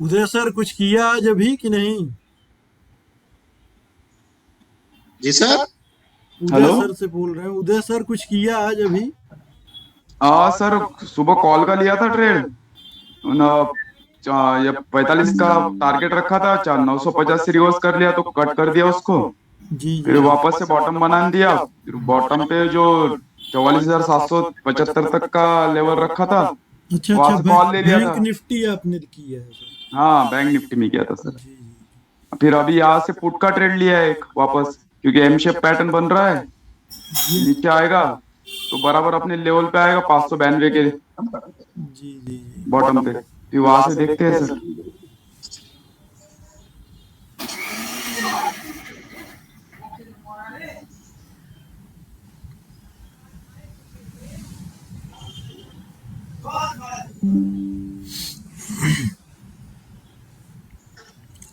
उदय sir कुछ किया आज अभी कि नहीं? जी सर। उदय हेलो। सर से बोल रहे हैं, उदय सर कुछ किया आज अभी? सर, सुबह कॉल का लिया था ट्रेड। ये 45 का टारगेट रखा था, 950 से रिवर्स कर लिया तो कट कर दिया उसको। जी जी फिर जी। वापस से बॉटम बना दिया। फिर बॉटम पे जो 44,775 तक का लेवल रखा था, अच्छा वहां अच्छा, से कॉल ले लिया बैंक था। निफ्टी आपने किया है सर? हाँ, बैंक निफ्टी में किया था सर। जी जी फिर अभी यहाँ से पुट का ट्रेड लिया है एक वापस, क्योंकि एम शेप पैटर्न बन रहा है। जी नीचे आएगा तो बराबर अपने लेवल पे आएगा 592 के जी जी जी। बॉटम पे, फिर वहां से देखते हैं सर।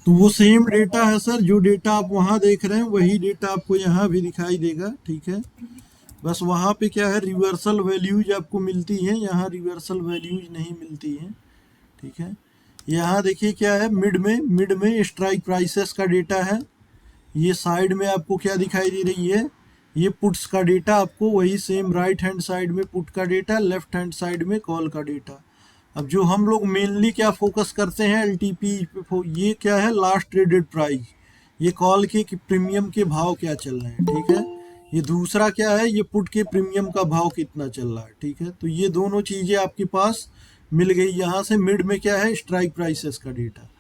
तो वो सेम डेटा है सर, जो डेटा आप वहाँ देख रहे हैं वही डेटा आपको यहाँ भी दिखाई देगा, ठीक है। बस वहाँ पे क्या है, रिवर्सल वैल्यूज आपको मिलती हैं, यहाँ रिवर्सल वैल्यूज नहीं मिलती हैं, ठीक है। यहाँ देखिए क्या है, मिड में स्ट्राइक प्राइसेस का डेटा है। ये साइड में आपको क्या दिखाई दे रही है, ये पुट्स का डेटा, आपको वही सेम राइट हैंड साइड में पुट का डेटा, लेफ्ट हैंड साइड में कॉल का डेटा। अब जो हम लोग मेनली क्या फोकस करते हैं एलटीपी, ये क्या है, लास्ट ट्रेडेड प्राइस, ये कॉल के प्रीमियम के भाव क्या चल रहे हैं, ठीक है। ये दूसरा क्या है, ये पुट के प्रीमियम का भाव कितना चल रहा है, ठीक है। तो ये दोनों चीज़ें आपके पास मिल गई। यहाँ से मिड में क्या है, स्ट्राइक प्राइसेस का डेटा।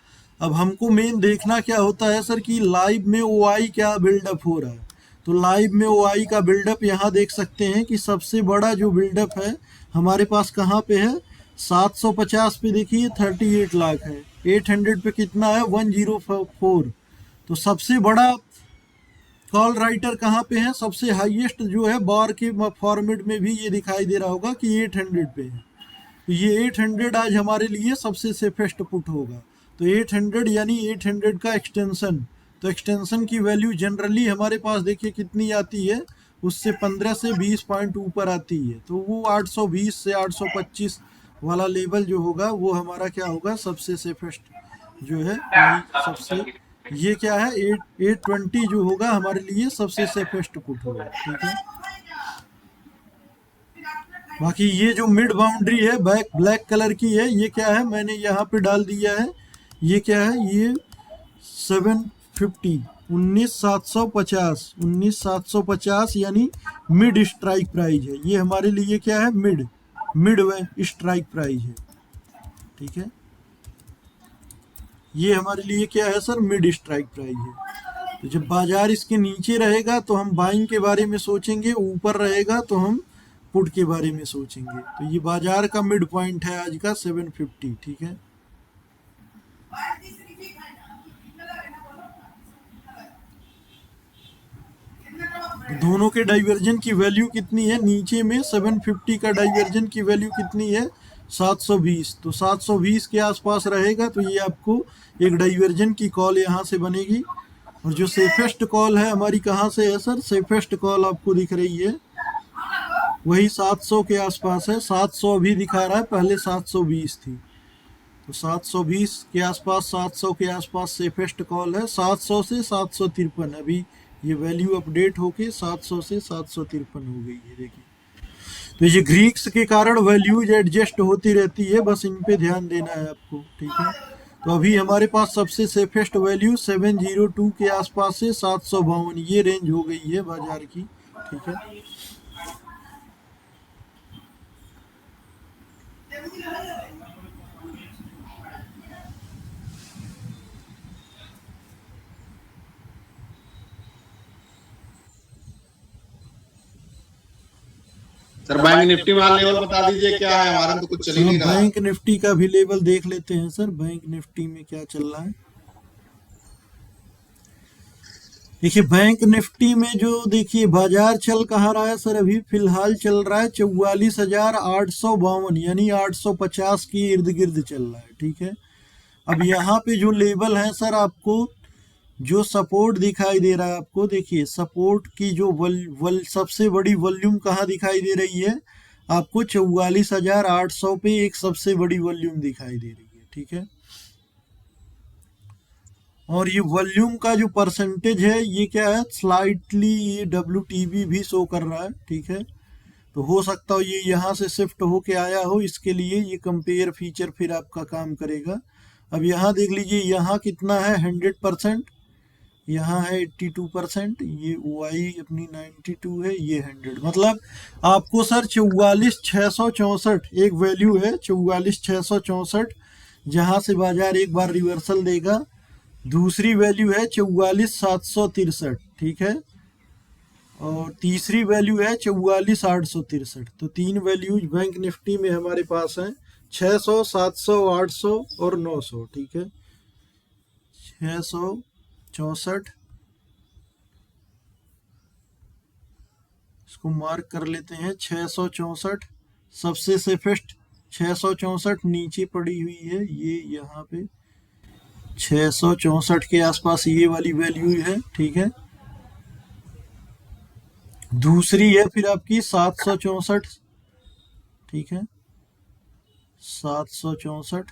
अब हमको मेन देखना क्या होता है सर, कि लाइव में ओआई क्या बिल्डअप हो रहा है। तो लाइव में ओआई का बिल्डअप यहाँ देख सकते हैं कि सबसे बड़ा जो बिल्डअप है हमारे पास कहाँ पे है, 750 पे देखिए 38 लाख है, 800 पे कितना है, 104। तो सबसे बड़ा कॉल राइटर कहाँ पे है, सबसे हाईएस्ट जो है बार के फॉर्मेट में भी ये दिखाई दे रहा होगा कि 800 पे है। तो ये 800 आज हमारे लिए सबसे सेफेस्ट पुट होगा। तो 800 यानी 800 का एक्सटेंशन, तो एक्सटेंशन की वैल्यू जनरली हमारे पास देखिए कितनी आती है, उससे 15 से 20 पॉइंट ऊपर आती है। तो वो 820 से 825 वाला लेवल जो होगा वो हमारा क्या होगा, सबसे सेफेस्ट जो है वही सबसे, ये क्या है, 820 जो होगा हमारे लिए सबसे सेफेस्ट पुट होगा, ठीक है। बाकी ये जो मिड बाउंड्री है बैक ब्लैक कलर की है, ये क्या है, मैंने यहाँ पे डाल दिया है, ये क्या है, ये 750, 19,750 यानी मिड स्ट्राइक प्राइस है। ये हमारे लिए क्या है, मिड मिड स्ट्राइक प्राइस है, ठीक है। ये हमारे लिए क्या है सर, मिड स्ट्राइक प्राइस है। तो जब बाजार इसके नीचे रहेगा तो हम बाइंग के बारे में सोचेंगे, ऊपर रहेगा तो हम पुट के बारे में सोचेंगे। तो ये बाजार का मिड पॉइंट है आज का 750, ठीक है। दोनों के डाइवर्जन की वैल्यू कितनी है, नीचे में 750 का डाइवर्जन की वैल्यू कितनी है, 720। तो 720 के आसपास रहेगा तो ये आपको एक डाइवर्जन की कॉल यहाँ से बनेगी। और जो सेफेस्ट कॉल है हमारी कहाँ से है सर, सेफेस्ट कॉल आपको दिख रही है वही 700 के आसपास है। 700 अभी दिखा रहा है, पहले 720 थी। तो 720 के आसपास, 700 के आसपास सेफेस्ट कॉल है। 700 से 753 अभी ये वैल्यू अपडेट होके 700 से 753 हो गई है, देखिए। तो ये ग्रीक्स के कारण वैल्यूज एडजस्ट होती रहती है, बस इन पे ध्यान देना है आपको, ठीक है। तो अभी हमारे पास सबसे सेफेस्ट वैल्यू 702 के आसपास से 752, ये रेंज हो गई है बाजार की, ठीक है। सर बैंक निफ्टी में लेवल बता दीजिए क्या है, हमारे में तो कुछ चल ही हाँ, नहीं रहा। बैंक निफ्टी का भी लेवल देख लेते हैं सर, बैंक निफ्टी में क्या चल रहा है। देखिए बैंक निफ्टी में जो देखिए बाजार चल कहाँ रहा है सर, अभी फिलहाल चल रहा है 44,852 यानी 850 के इर्द गिर्द चल रहा है, ठीक है। अब यहाँ पे जो लेवल है सर, आपको जो सपोर्ट दिखाई दे रहा है, आपको देखिए सपोर्ट की जो सबसे बड़ी वॉल्यूम कहाँ दिखाई दे रही है, आपको 44,800 पे एक सबसे बड़ी वॉल्यूम दिखाई दे रही है, ठीक है। और ये वॉल्यूम का जो परसेंटेज है ये क्या है, स्लाइटली ये WTB भी शो कर रहा है, ठीक है। तो हो सकता हो ये यहाँ से शिफ्ट होके आया हो, इसके लिए ये कंपेयर फीचर फिर आपका काम करेगा। अब यहाँ देख लीजिए, यहाँ कितना है 100%, यहाँ है 82%, ये वाई अपनी 92 है, ये 100, मतलब आपको सर 44,664 एक वैल्यू है, 44,664, जहाँ से बाजार एक बार रिवर्सल देगा। दूसरी वैल्यू है 44,763, ठीक है, और तीसरी वैल्यू है 44,863। तो तीन वैल्यूज बैंक निफ्टी में हमारे पास हैं, 600, 700, 800 और 900, ठीक है। 664, इसको मार्क कर लेते हैं, 664 सबसे सेफेस्ट, 664 नीचे पड़ी हुई है, ये यहाँ पे 664 के आसपास ये वाली वैल्यू है, ठीक है। दूसरी है फिर आपकी 764, ठीक है, 764।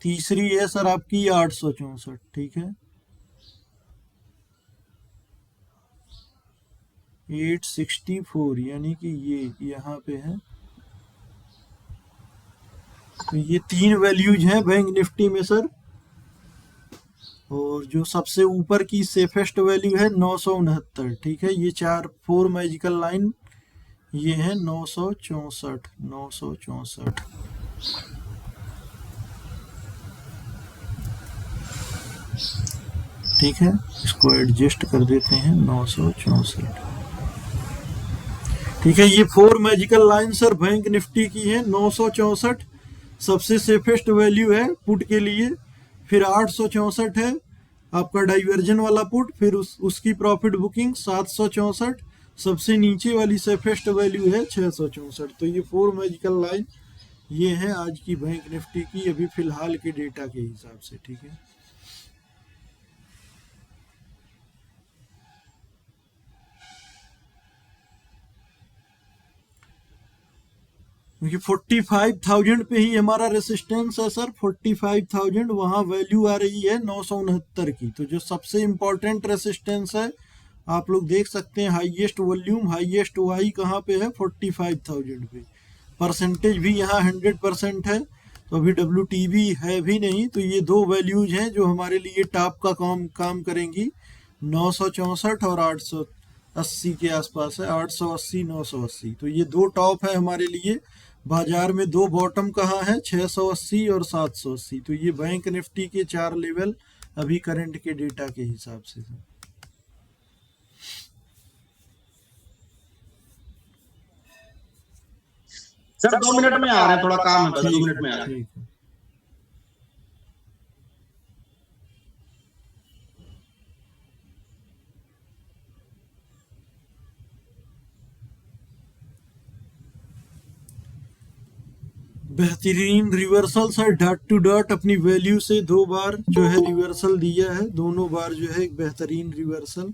तीसरी है सर आपकी 864, ठीक है, 864, यानी कि ये यहाँ पे है। तो ये तीन वैल्यूज हैं बैंक निफ्टी में सर। और जो सबसे ऊपर की सेफेस्ट वैल्यू है 969, ठीक है, ये 4 मैजिकल लाइन ये है 964, 964, ठीक है। इसको एडजस्ट कर देते हैं, 964, ठीक है। ये 4 magical line sir bank Nifty की है, 964 सबसे सेफेस्ट वैल्यू है पुट के लिए, फिर 864 है आपका डाइवर्जन वाला पुट, फिर उसकी प्रॉफिट बुकिंग 764, सबसे नीचे वाली सेफेस्ट वैल्यू है 664। तो ये 4 मैजिकल लाइन ये है आज की बैंक निफ्टी की, अभी फिलहाल के डेटा के हिसाब से, ठीक है। क्योंकि 45,000 पे ही हमारा रेसिस्टेंस है सर, 45,000, वहां वैल्यू आ रही है 969 की। तो जो सबसे इंपॉर्टेंट रेसिस्टेंस है आप लोग देख सकते हैं, हाईएस्ट वॉल्यूम हाईएस्ट वाई कहाँ पे है, 45,000 पे। परसेंटेज भी यहाँ 100% है, तो अभी WTB है भी नहीं। तो ये दो वैल्यूज हैं जो हमारे लिए टॉप का काम करेंगी, 964 और 880 के आसपास है, 880, 980। तो ये दो टॉप है हमारे लिए। बाजार में दो बॉटम कहाँ है, 680 और 780। तो ये बैंक निफ्टी के 4 लेवल अभी करंट के डेटा के हिसाब से। सर 2 मिनट में आ रहे हैं, थोड़ा काम है, बस 2 मिनट में आ रहे हैं। ठीक है। बेहतरीन reversal sir, dot to dot अपनी वैल्यू से 2 बार जो है रिवर्सल दिया है, दोनों बार जो है एक बेहतरीन रिवर्सल।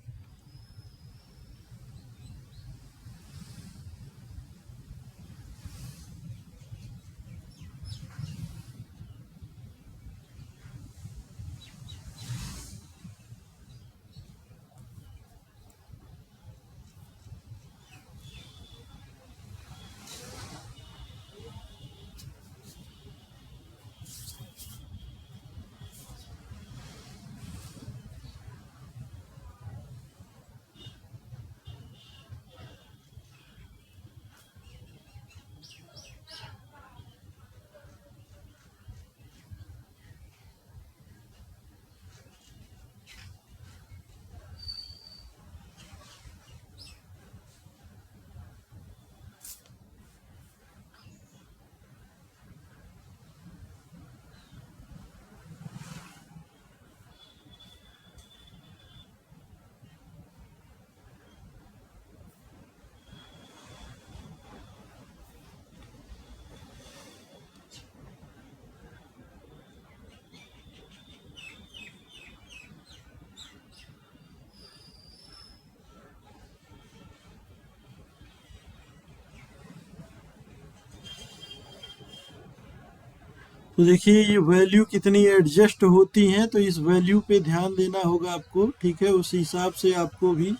तो देखिए ये वैल्यू कितनी एडजस्ट होती हैं, तो इस वैल्यू पे ध्यान देना होगा आपको, ठीक है। उस हिसाब से आपको भी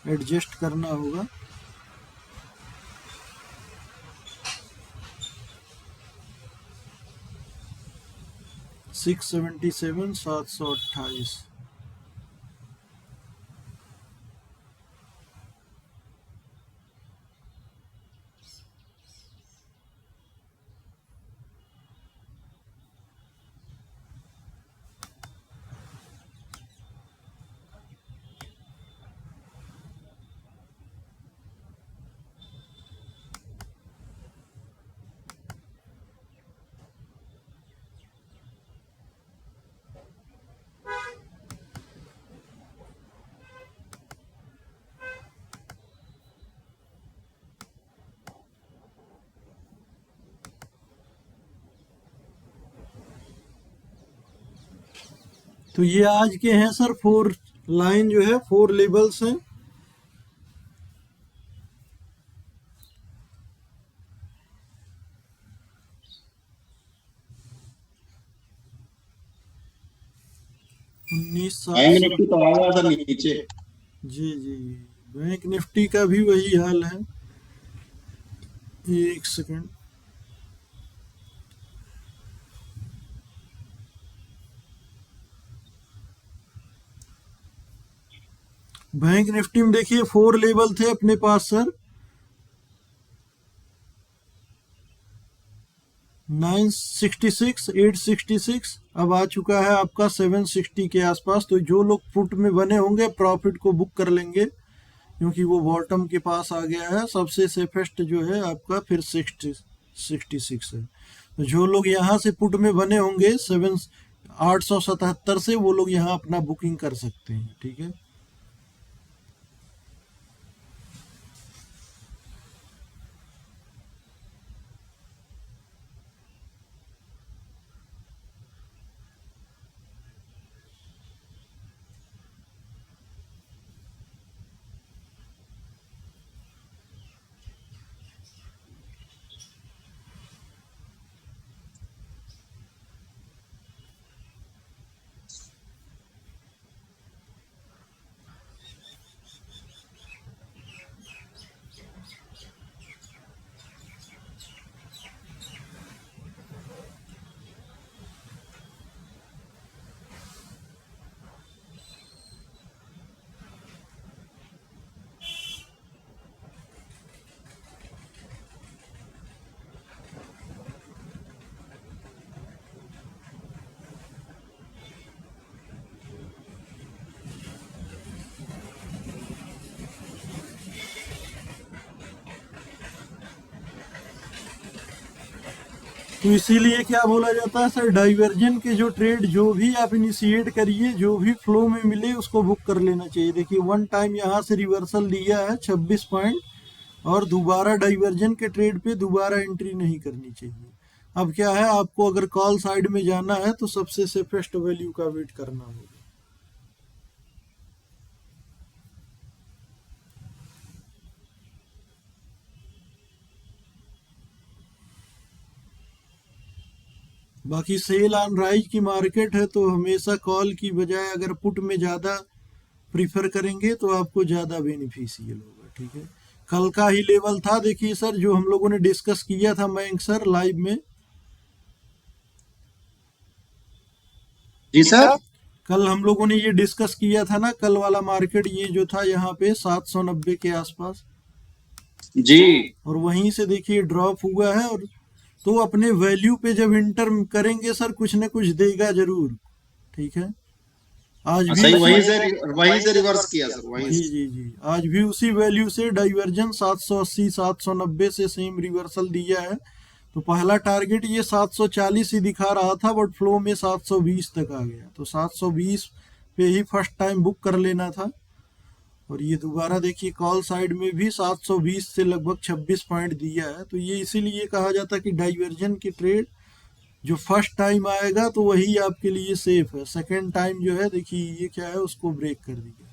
एडजस्ट करना होगा। सिक्स 728। तो ये आज के हैं सर 4 लाइन जो है 4 लेबल्स हैं। उन्नीस बैंक 700। निफ्टी तो आएगा सर नीचे। जी जी। बैंक निफ्टी का भी वही हाल है। एक सेकंड। बैंक निफ्टी में देखिए 4 लेवल थे अपने पास सर। 966, 866, अब आ चुका है आपका 760 के आसपास। तो जो लोग पुट में बने होंगे प्रॉफिट को बुक कर लेंगे, क्योंकि वो बॉटम के पास आ गया है। सबसे सेफेस्ट जो है आपका फिर 66 है। तो जो लोग यहाँ से पुट में बने होंगे 877 से, वो लोग यहाँ अपना बुकिंग कर सकते हैं, ठीक है। तो इसीलिए क्या बोला जाता है सर, डाइवर्जन के जो ट्रेड जो भी आप इनिशिएट करिए, जो भी फ्लो में मिले उसको बुक कर लेना चाहिए। देखिए वन टाइम यहाँ से रिवर्सल दिया है 26 पॉइंट, और दोबारा डाइवर्जन के ट्रेड पे दोबारा एंट्री नहीं करनी चाहिए। अब क्या है, आपको अगर कॉल साइड में जाना है तो सबसे सेफेस्ट वैल्यू का वेट करना होगा। बाकी सेल ऑन राइज की मार्केट है, तो हमेशा कॉल की बजाय अगर पुट में ज़्यादा प्रीफर करेंगे तो आपको ज़्यादा बेनिफिशियल होगा, ठीक है। कल का ही लेवल था देखिए सर, जो हम लोगों ने डिस्कस किया था मयंक सर लाइव में। जी सर। कल हम लोगों ने ये डिस्कस किया था ना, कल वाला मार्केट ये जो था यहाँ पे 790 के आसपास, जी। और वहीं से देखिए ड्रॉप हुआ है। और तो अपने वैल्यू पे जब इंटर करेंगे सर, कुछ ना कुछ देगा जरूर, ठीक है। आज भी सही, उसी वहीं से रिवर्स किया सर, वहीं जी से। जी जी, आज भी उसी वैल्यू से डाइवर्जन 780 790 से सेम रिवर्सल दिया है। तो पहला टारगेट ये 740 ही दिखा रहा था, बट फ्लो में 720 तक आ गया। तो 720 पे ही फर्स्ट टाइम बुक कर लेना था। और ये दोबारा देखिए कॉल साइड में भी 720 से लगभग 26 पॉइंट दिया है। तो ये इसीलिए कहा जाता है कि डाइवर्जन की ट्रेड जो फर्स्ट टाइम आएगा तो वही आपके लिए सेफ है। सेकेंड टाइम जो है देखिए ये क्या है, उसको ब्रेक कर दिया।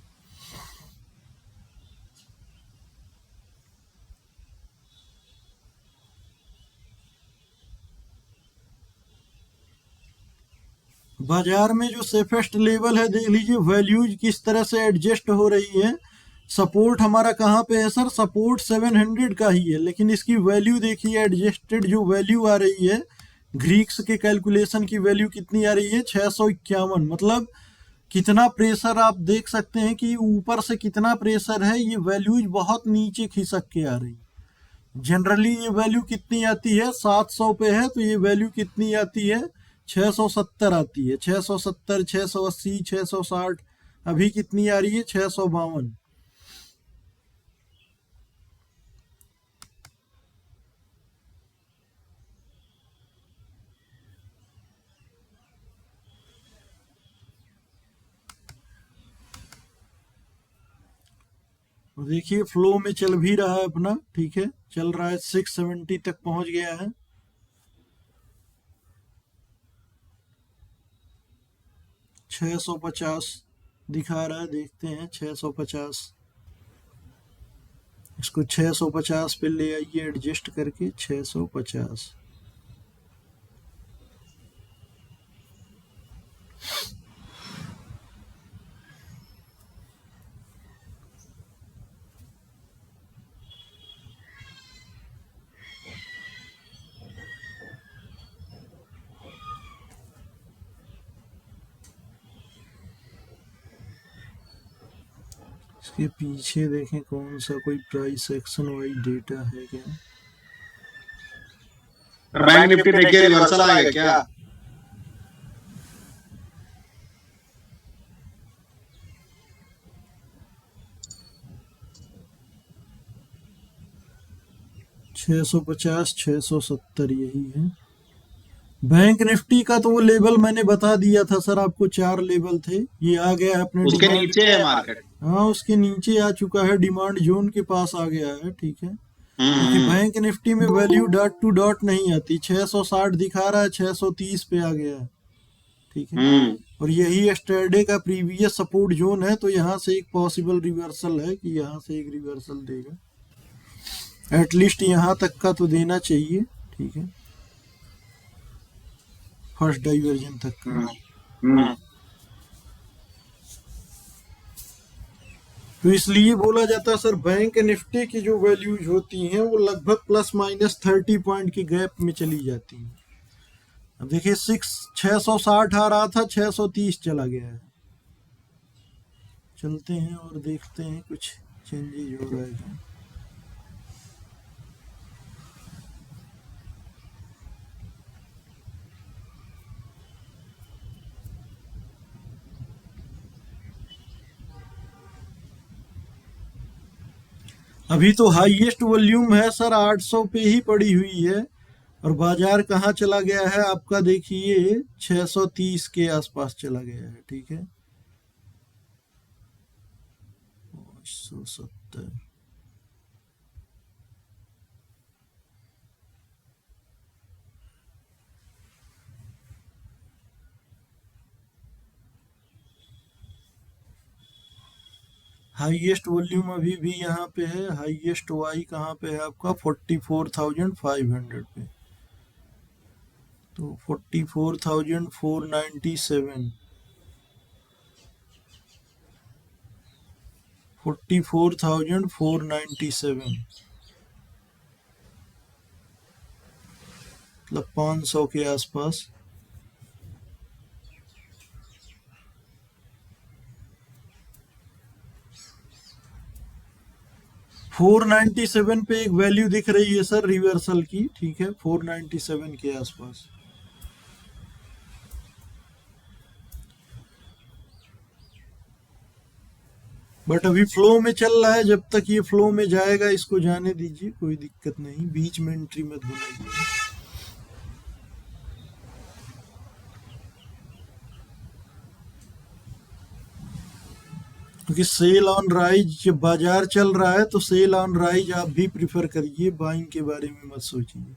बाजार में जो सेफेस्ट लेवल है देख लीजिए, वैल्यूज किस तरह से एडजस्ट हो रही है। सपोर्ट हमारा कहाँ पे है सर? सपोर्ट 700 का ही है, लेकिन इसकी वैल्यू देखिए, एडजस्टेड जो वैल्यू आ रही है ग्रीक्स के कैलकुलेशन की वैल्यू कितनी आ रही है? 651। मतलब कितना प्रेशर आप देख सकते हैं कि ऊपर से कितना प्रेशर है, ये वैल्यूज बहुत नीचे खिसक के आ रही। जनरली ये वैल्यू कितनी आती है? 700 पे है, तो ये वैल्यू कितनी आती है? 670 आती है। 670, 680, 660। अभी कितनी आ रही है? 652। देखिए फ्लो में चल भी रहा है अपना, ठीक है, चल रहा है, 670 तक पहुंच गया है। छह सौ पचास दिखा रहा है, देखते हैं 650। इसको 650 पे ले आइए एडजस्ट करके, 650। इसके पीछे देखें कौन सा कोई प्राइस एक्शन वाइज डेटा है क्या? बैंक निफ्टी देखिए रिवर्सल आएगा क्या? छः 650, 670 यही है। बैंक निफ्टी का तो वो लेवल मैंने बता दिया था सर आपको, 4 लेवल थे, ये आ गया है अपने उसके डिमांड। नीचे है मार्केट। हाँ, उसके नीचे आ चुका है, डिमांड जोन के पास आ गया है, ठीक है। क्योंकि हम्म। बैंक निफ्टी में वैल्यू डॉट टू डॉट नहीं आती, 660 दिखा रहा है, 630 पे आ गया है, ठीक है। हम्म। और यही एस्टरडे का प्रीवियस सपोर्ट जोन है, तो यहाँ से एक पॉसिबल रिवर्सल है कि यहाँ से एक रिवर्सल देगा, एटलीस्ट यहाँ तक का तो देना चाहिए, ठीक है, फर्स्ट डाइवर्जन तक का। हम्म। तो इसलिए बोला जाता है सर, बैंक निफ्टी की जो वैल्यूज होती हैं वो लगभग ±30 पॉइंट के गैप में चली जाती हैं। अब देखिए 660 आ रहा था, 630 चला गया है। चलते हैं और देखते हैं कुछ चेंजेज हो रहा है क्या। अभी तो हाईएस्ट वॉल्यूम है सर, 800 पे ही पड़ी हुई है, और बाजार कहाँ चला गया है आपका? देखिए 630 के आसपास चला गया है, ठीक है, 570। हाईएस्ट वॉल्यूम अभी भी यहाँ पे है, हाईएस्ट वाई कहाँ पे है आपका? 44,500 पे, तो 44,497, 44,497, मतलब 500 के आसपास। 497 पे एक वैल्यू दिख रही है सर रिवर्सल की, ठीक है, 497 के आसपास। बट अभी फ्लो में चल रहा है, जब तक ये फ्लो में जाएगा इसको जाने दीजिए, कोई दिक्कत नहीं, बीच में एंट्री मत बनाइए। क्योंकि सेल ऑन राइज जब बाजार चल रहा है तो सेल ऑन राइज आप भी प्रिफर करिए, बाइंग के बारे में मत सोचिए।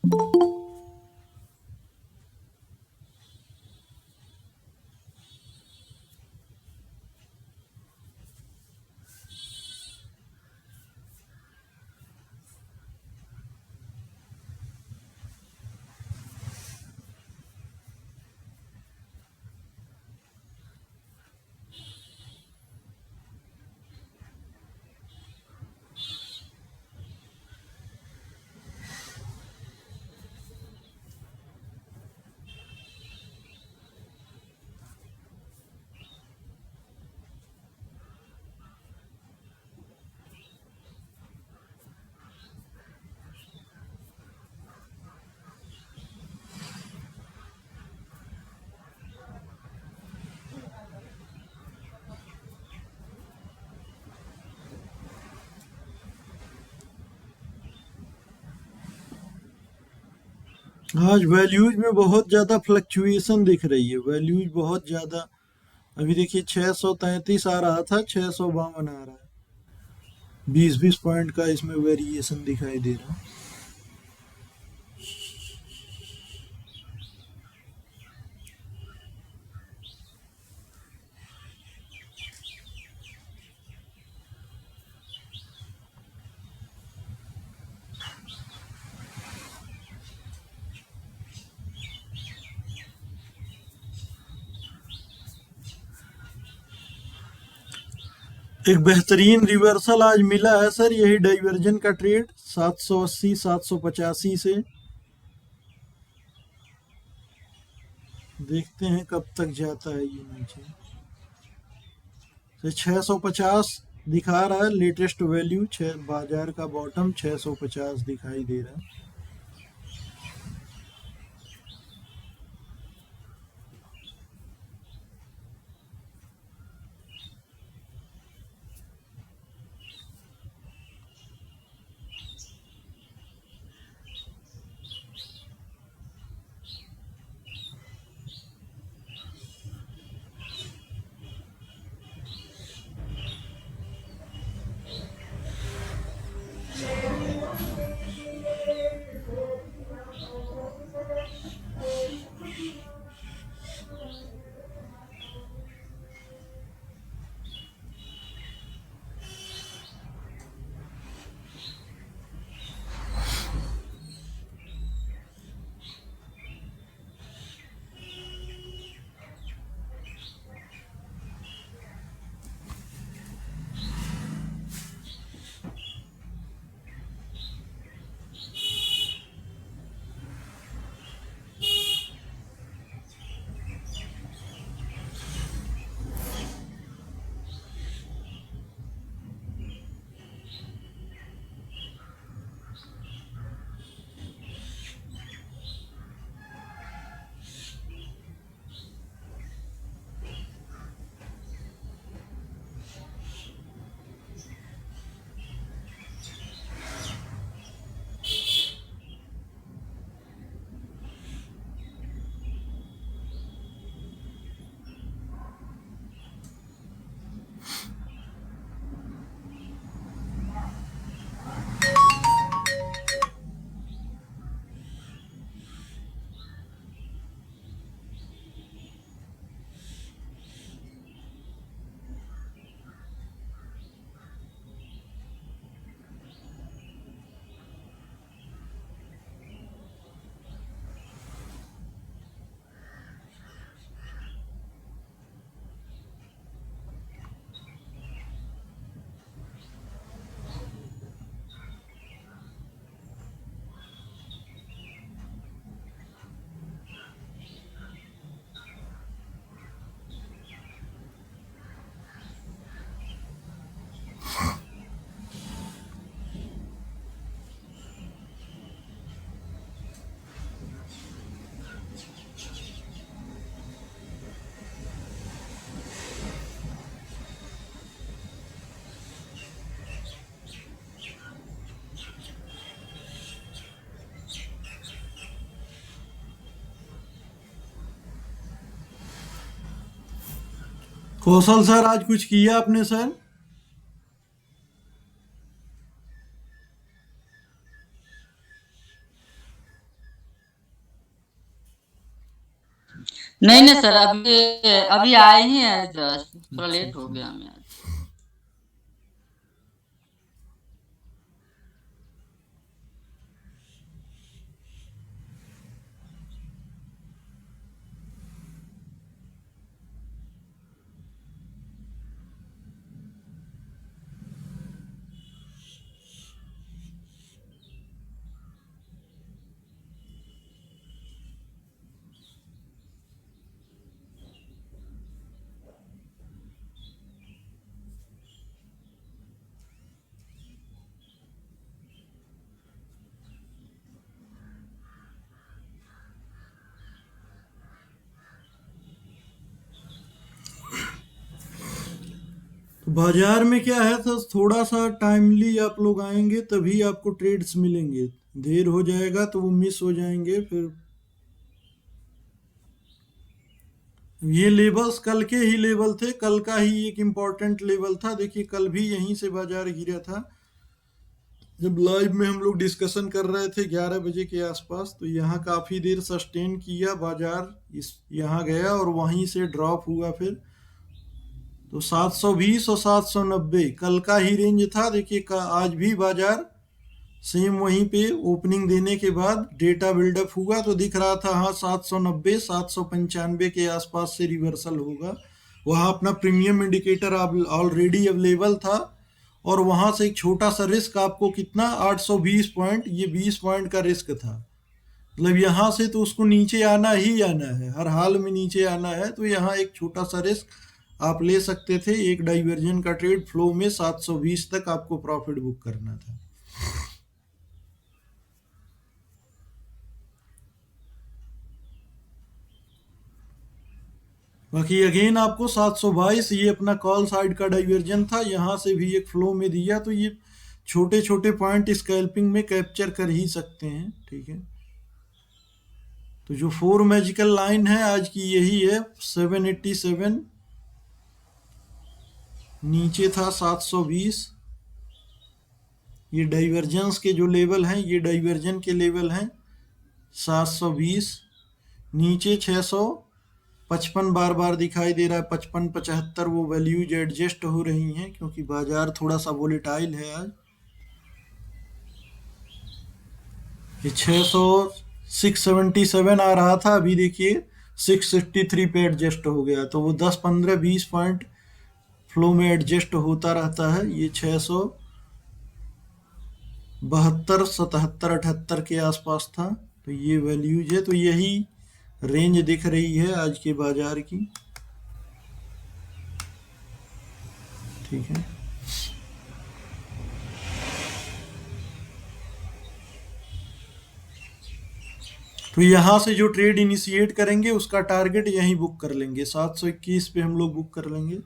आज वैल्यूज में बहुत ज़्यादा फ्लक्चुएशन दिख रही है, वैल्यूज बहुत ज़्यादा। अभी देखिए 633 आ रहा था, 652 आ रहा है। 20-20 पॉइंट का इसमें वेरिएशन दिखाई दे रहा है। एक बेहतरीन रिवर्सल आज मिला है सर, यही डाइवर्जन का ट्रेड 780 785 से। देखते हैं कब तक जाता है ये नीचे। तो 650 दिखा रहा है लेटेस्ट वैल्यू, बाजार का बॉटम 650 दिखाई दे रहा है। कौशल सर आज कुछ किया आपने सर? नहीं नहीं सर, अभी अभी आए ही हैं, जस्ट थोड़ा लेट हो गया हमें आज। तो बाजार में क्या है सर, थोड़ा सा टाइमली आप लोग आएंगे तभी आपको ट्रेड्स मिलेंगे। देर हो जाएगा तो वो मिस हो जाएंगे फिर। ये लेवल्स कल के ही लेवल थे, कल का ही एक इम्पोर्टेंट लेवल था। देखिए कल भी यहीं से बाजार गिरा था, जब लाइव में हम लोग डिस्कशन कर रहे थे 11 बजे के आसपास। तो यहाँ काफी देर सस्टेन किया बाजार, इस यहाँ गया और वहीं से ड्रॉप हुआ फिर। तो 720 और 790 कल का ही रेंज था। देखिए आज भी बाजार सेम वहीं पे ओपनिंग देने के बाद डेटा बिल्डअप हुआ तो दिख रहा था हाँ 790 795 के आसपास से रिवर्सल होगा। वहाँ अपना प्रीमियम इंडिकेटर ऑलरेडी अवेलेबल था और वहाँ से एक छोटा सा रिस्क आपको कितना 820 पॉइंट, ये 20 पॉइंट का रिस्क था। मतलब यहाँ से तो उसको नीचे आना ही आना है, हर हाल में नीचे आना है। तो यहाँ एक छोटा सा रिस्क आप ले सकते थे। एक डाइवर्जन का ट्रेड फ्लो में 720 तक आपको प्रॉफिट बुक करना था। बाकी अगेन आपको 722 ये अपना कॉल साइड का डाइवर्जन था, यहाँ से भी एक फ्लो में दिया। तो ये छोटे छोटे पॉइंट स्कैल्पिंग में कैप्चर कर ही सकते हैं, ठीक है। तो जो 4 मैजिकल लाइन है आज की यही है 787, नीचे था 720। ये डाइवर्जेंस के जो लेवल हैं, ये डाइवर्जन के लेवल हैं 720। नीचे 655 बार बार दिखाई दे रहा है, 55 75 वो वैल्यूज एडजस्ट हो रही हैं क्योंकि बाजार थोड़ा सा वोलेटाइल है आज। ये 677 आ रहा था, अभी देखिए 663 पे एडजस्ट हो गया। तो वो 10 15 20 पॉइंट फ्लो में एडजस्ट होता रहता है। ये 672 77 78 के आसपास था। तो ये वैल्यूज है, तो यही रेंज दिख रही है आज के बाजार की, ठीक है। तो यहाँ से जो ट्रेड इनिशिएट करेंगे उसका टारगेट यहीं बुक कर लेंगे, 721 पे हम लोग बुक कर लेंगे।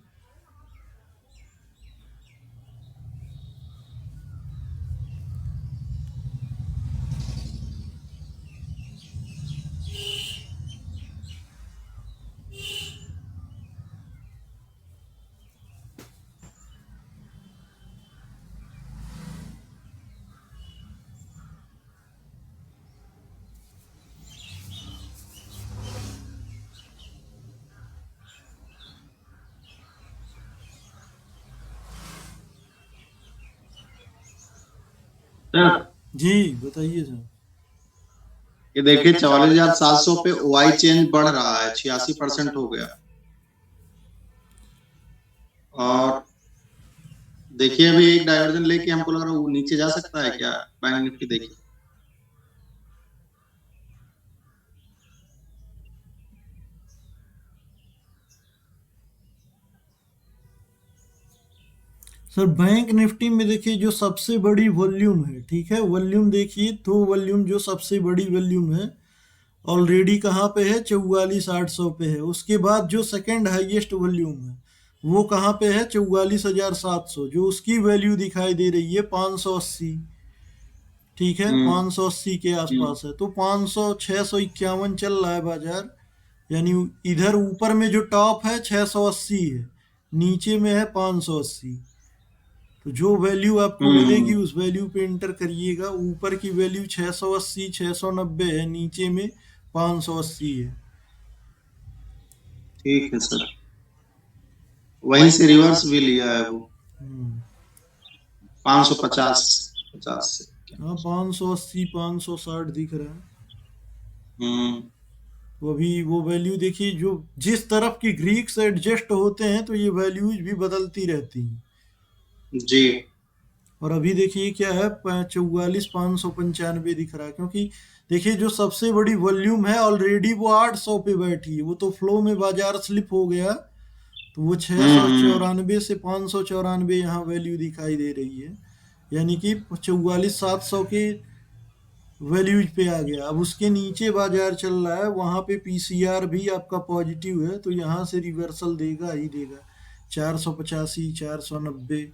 सर, जी बताइए सर। ये देखिए 44,700 पे वाई चेंज बढ़ रहा है, 86% हो गया। और देखिए अभी एक डाइवर्जन लेके हमको लग रहा है वो नीचे जा सकता है क्या, बैंक निफ्टी देखिए। सर बैंक निफ्टी में देखिए जो सबसे बड़ी वॉल्यूम है, ठीक है, वॉल्यूम देखिए तो वॉल्यूम जो सबसे बड़ी वॉल्यूम है ऑलरेडी कहाँ पे है 44,800 पे है। उसके बाद जो सेकंड हाईएस्ट वॉल्यूम है वो कहाँ पे है 44,700, जो उसकी वैल्यू दिखाई दे रही है 580, ठीक है, 580 के आसपास है। तो 500 651 चल रहा है बाजार, यानी इधर ऊपर में जो टॉप है 680 है, नीचे में है 580। तो जो वैल्यू आपको मिलेगी उस वैल्यू पे एंटर करिएगा। ऊपर की वैल्यू 680 690 है, नीचे में 580 है। ठीक है सर, वहीं से रिवर्स भी लिया है वो हम्म, 550 50 से। हाँ 580 560 दिख रहा है। हम्म। वो अभी वो वैल्यू देखिए, जो जिस तरफ की ग्रीक्स एडजस्ट होते हैं तो ये वैल्यूज भी बदलती रहती हैं। जी। और अभी देखिए क्या है, 44,595 दिख रहा है, क्योंकि देखिए जो सबसे बड़ी वॉल्यूम है ऑलरेडी वो 800 पे बैठी है, वो तो फ्लो में बाजार स्लिप हो गया, तो वो छः सौ हम्म। चौरानवे से 594 यहाँ वैल्यू दिखाई दे रही है, यानी कि 44,700 के वैल्यूज पे आ गया। अब उसके नीचे बाजार चल रहा है, वहां पे पीसीआर भी आपका पॉजिटिव है, तो यहाँ से रिवर्सल देगा ही देगा। 485 490।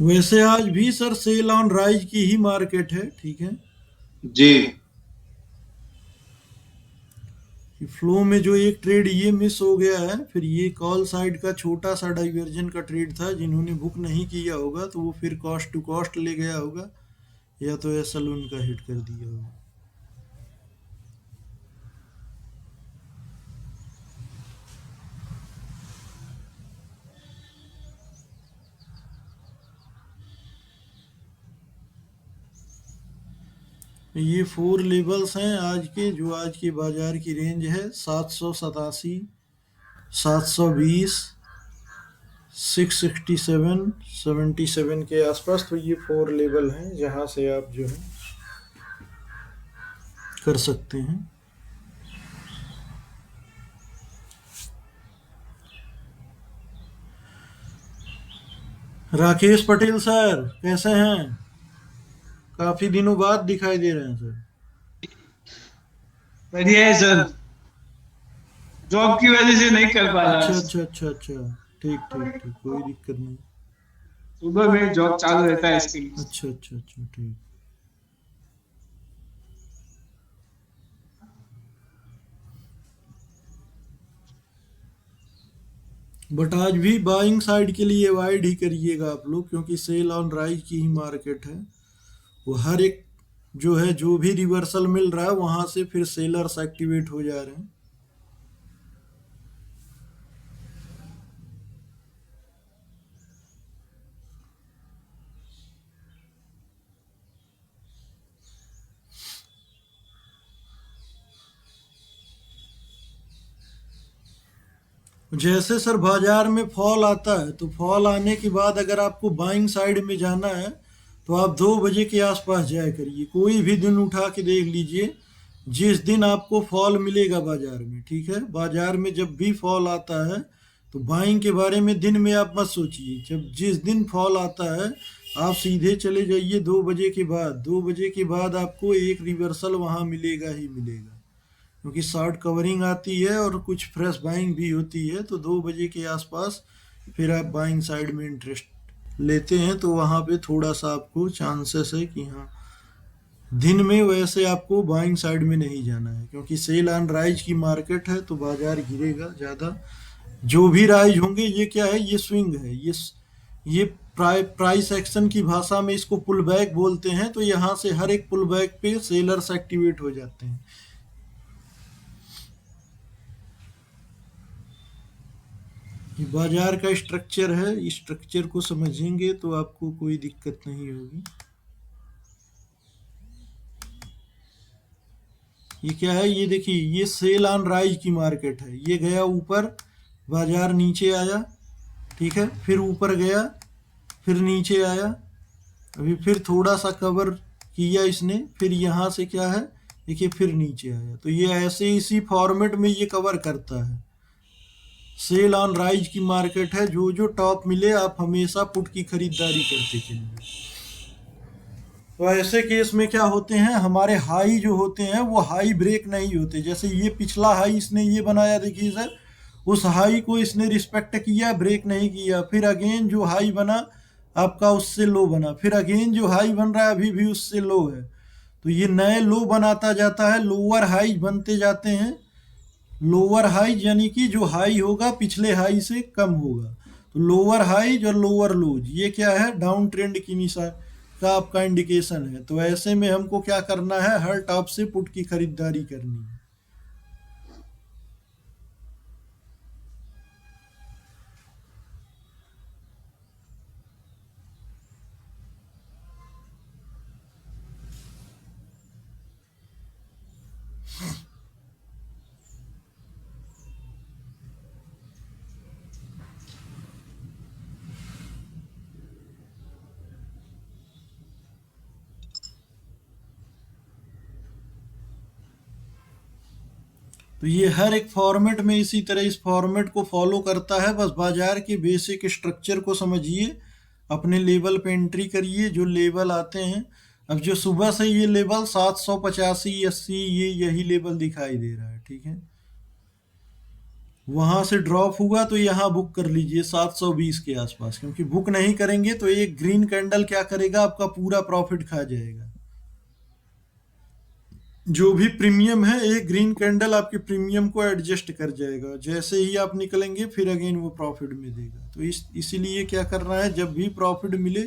वैसे आज भी सर सेल ऑन राइज की ही मार्केट है, ठीक है। जी। फ्लो में जो एक ट्रेड ये मिस हो गया है, फिर ये कॉल साइड का छोटा सा डाइवर्जन का ट्रेड था, जिन्होंने बुक नहीं किया होगा तो वो फिर कॉस्ट टू कॉस्ट ले गया होगा, या तो एसएल उनका हिट कर दिया होगा। ये 4 लेवल्स हैं आज के, जो आज की बाजार की रेंज है 787, 720, 667, 77 के आसपास। तो ये 4 लेवल हैं जहां से आप जो है कर सकते हैं। राकेश पटेल सर कैसे हैं? काफी दिनों बाद दिखाई दे रहे हैं सर। बढ़िया है सर, जॉब की वजह से नहीं कर पा रहा। अच्छा अच्छा अच्छा अच्छा, ठीक ठीक ठीक, कोई दिक्कत नहीं। सुबह में जॉब चालू रहता है इसके लिए। अच्छा अच्छा अच्छा, ठीक। बट आज भी बाइंग साइड के लिए अवॉइड ही करिएगा आप लोग, क्योंकि सेल ऑन राइज की ही मार्केट है। वो हर एक जो है, जो भी रिवर्सल मिल रहा है वहां से फिर सेलर्स एक्टिवेट हो जा रहे हैं। जैसे सर बाजार में फॉल आता है, तो फॉल आने के बाद अगर आपको बाइंग साइड में जाना है तो आप 2 बजे के आसपास जाया करिए। कोई भी दिन उठा के देख लीजिए, जिस दिन आपको फॉल मिलेगा बाजार में, ठीक है, बाजार में जब भी फॉल आता है तो बाइंग के बारे में दिन में आप मत सोचिए। जब जिस दिन फॉल आता है आप सीधे चले जाइए 2 बजे के बाद। 2 बजे के बाद आपको एक रिवर्सल वहां मिलेगा ही मिलेगा, क्योंकि शॉर्ट कवरिंग आती है और कुछ फ्रेश बाइंग भी होती है। तो 2 बजे के आसपास फिर आप बाइंग साइड में इंटरेस्ट लेते हैं, तो वहाँ पे थोड़ा सा आपको चांसेस है कि हाँ, दिन में वैसे आपको बाइंग साइड में नहीं जाना है, क्योंकि सेल ऑन राइज की मार्केट है, तो बाजार गिरेगा ज़्यादा। जो भी राइज होंगे, ये क्या है, ये स्विंग है, ये प्राइस एक्शन की भाषा में इसको पुल बैक बोलते हैं। तो यहाँ से हर एक पुल बैक पे सेलर्स एक्टिवेट हो जाते हैं। ये बाजार का स्ट्रक्चर है, इस स्ट्रक्चर को समझेंगे तो आपको कोई दिक्कत नहीं होगी। ये क्या है, ये देखिए, ये सेल ऑन राइज की मार्केट है। ये गया ऊपर, बाजार नीचे आया, ठीक है, फिर ऊपर गया, फिर नीचे आया, अभी फिर थोड़ा सा कवर किया इसने, फिर यहाँ से क्या है, देखिए फिर नीचे आया। तो ये ऐसे इसी फॉर्मेट में ये कवर करता है। सेल ऑन राइज की मार्केट है, जो जो टॉप मिले आप हमेशा पुट की खरीदारी करते चलिए। तो ऐसे केस में क्या होते हैं, हमारे हाई जो होते हैं वो हाई ब्रेक नहीं होते। जैसे ये पिछला हाई इसने ये बनाया, देखिए सर, उस हाई को इसने रिस्पेक्ट किया, ब्रेक नहीं किया। फिर अगेन जो हाई बना आपका उससे लो बना, फिर अगेन जो हाई बन रहा है अभी भी उससे लो है। तो ये नए लो बनाता जाता है, लोअर हाई बनते जाते हैं। लोअर हाई यानी कि जो हाई होगा पिछले हाई से कम होगा। तो लोअर हाई और लोअर लोज ये क्या है, डाउन ट्रेंड की निशा का आपका इंडिकेशन है। तो ऐसे में हमको क्या करना है, हर टॉप से पुट की खरीदारी करनी है। तो ये हर एक फॉर्मेट में इसी तरह इस फॉर्मेट को फॉलो करता है। बस बाजार के बेसिक स्ट्रक्चर को समझिए, अपने लेवल पे एंट्री करिए, जो लेवल आते हैं। अब जो सुबह से ये लेवल 785 80 ये यही लेवल दिखाई दे रहा है, ठीक है। वहां से ड्रॉप हुआ तो यहाँ बुक कर लीजिए 720 के आसपास, क्योंकि बुक नहीं करेंगे तो एक ग्रीन कैंडल क्या करेगा, आपका पूरा प्रॉफिट खा जाएगा। जो भी प्रीमियम है एक ग्रीन कैंडल आपके प्रीमियम को एडजस्ट कर जाएगा। जैसे ही आप निकलेंगे फिर अगेन वो प्रॉफिट में देगा। तो इसीलिए क्या करना है, जब भी प्रॉफिट मिले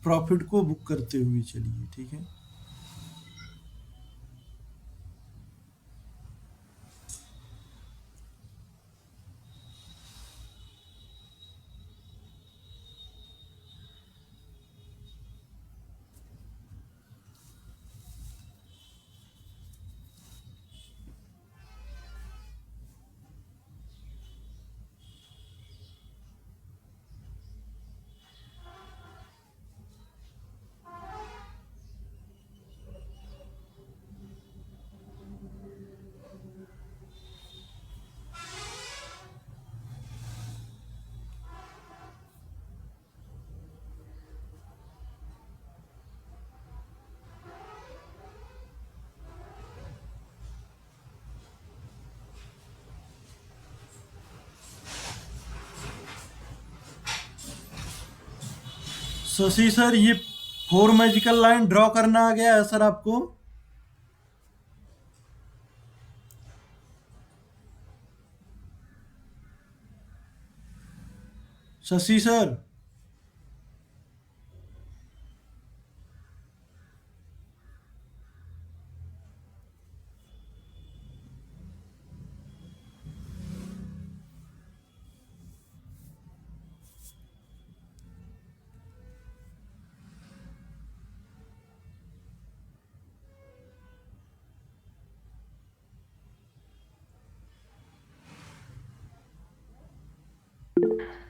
प्रॉफिट को बुक करते हुए चलिए, ठीक है। शशि सर, ये 4 मैजिकल लाइन ड्रॉ करना आ गया है सर आपको? शशि सर,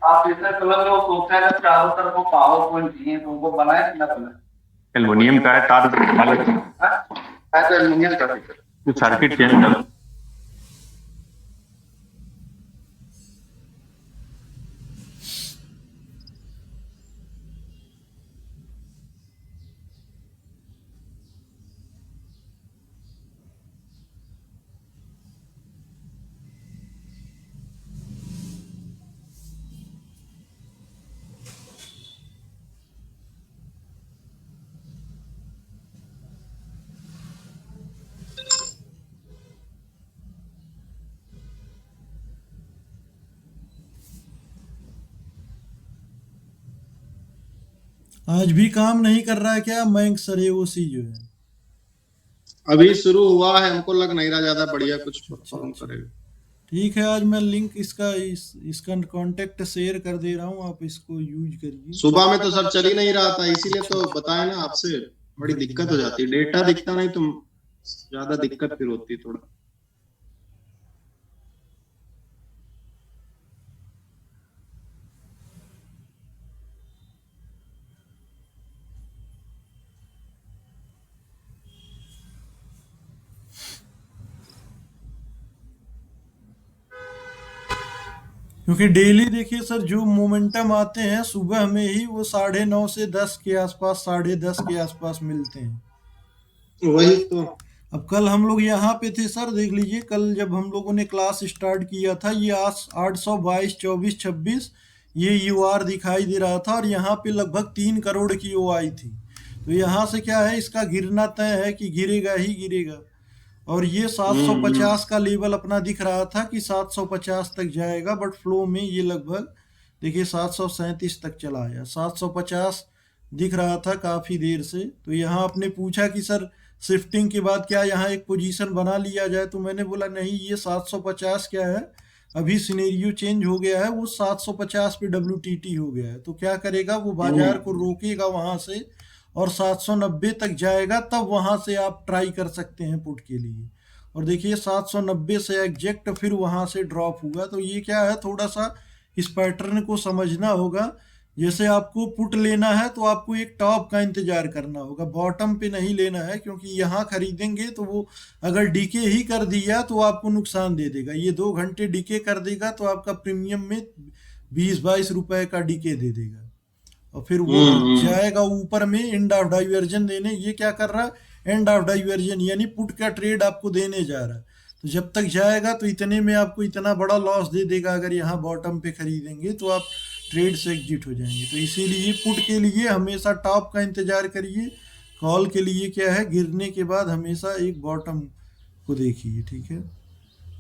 आप इतने कलर वो सोचते हैं कि चारों तरफ वो पावर पॉइंट चाहिए तो उनको बनाए कि ना बनाए। एल्युमिनियम का है, तार ऐसे एल्यूमिनियम का सर्किट चेंज कर। आज भी काम नहीं कर रहा है क्या बैंक सर, वो सी जो है? अभी शुरू हुआ है, हमको लग नहीं रहा ज्यादा बढ़िया कुछ परफॉर्म करेगा। ठीक है, आज मैं लिंक इसका इसका कांटेक्ट शेयर कर दे रहा हूँ, आप इसको यूज करिए। सुबह में तो सर चल ही नहीं रहा था, इसीलिए तो बताया ना आपसे, बड़ी दिक्कत हो जाती है, डेटा दिखता नहीं तो ज्यादा दिक्कत फिर होती है थोड़ा। क्योंकि डेली देखिए सर जो मोमेंटम आते हैं सुबह में ही वो 9:30 से 10 के आसपास, 10:30 के आसपास मिलते हैं। वही तो। अब कल हम लोग यहाँ पे थे सर, देख लीजिए कल जब हम लोगों ने क्लास स्टार्ट किया था ये 822 24 26 ये यूआर दिखाई दे रहा था और यहाँ पे लगभग 3 करोड़ की ओ आई थी। तो यहाँ से क्या है, इसका गिरना तय है कि गिरेगा ही गिरेगा। और ये 750 का लेवल अपना दिख रहा था कि 750 तक जाएगा, बट फ्लो में ये लगभग देखिए 737 तक चला आया। 750 दिख रहा था काफ़ी देर से। तो यहाँ आपने पूछा कि सर शिफ्टिंग के बाद क्या यहाँ एक पोजीशन बना लिया जाए, तो मैंने बोला नहीं, ये 750 क्या है, अभी सिनेरियो चेंज हो गया है, वो 750 पे WTT हो गया है। तो क्या करेगा वो, बाजार को रोकेगा वहां से और 790 तक जाएगा, तब वहां से आप ट्राई कर सकते हैं पुट के लिए। और देखिए 790 से एग्जैक्ट फिर वहां से ड्रॉप हुआ। तो ये क्या है, थोड़ा सा इस पैटर्न को समझना होगा। जैसे आपको पुट लेना है तो आपको एक टॉप का इंतजार करना होगा, बॉटम पे नहीं लेना है, क्योंकि यहाँ खरीदेंगे तो वो अगर डीके ही कर दिया तो आपको नुकसान दे देगा। ये 2 घंटे डीके कर देगा तो आपका प्रीमियम में 20-22 रुपए का डीके दे देगा और फिर वो जाएगा ऊपर में एंड ऑफ डाइवर्जन देने। ये क्या कर रहा है, एंड ऑफ डाइवर्जन, यानी पुट का ट्रेड आपको देने जा रहा है। तो जब तक जाएगा तो इतने में आपको इतना बड़ा लॉस दे देगा। अगर यहाँ बॉटम पे खरीदेंगे तो आप ट्रेड से एग्जिट हो जाएंगे। तो इसीलिए पुट के लिए हमेशा टॉप का इंतजार करिए। कॉल के लिए क्या है, गिरने के बाद हमेशा एक बॉटम को देखिए, ठीक है।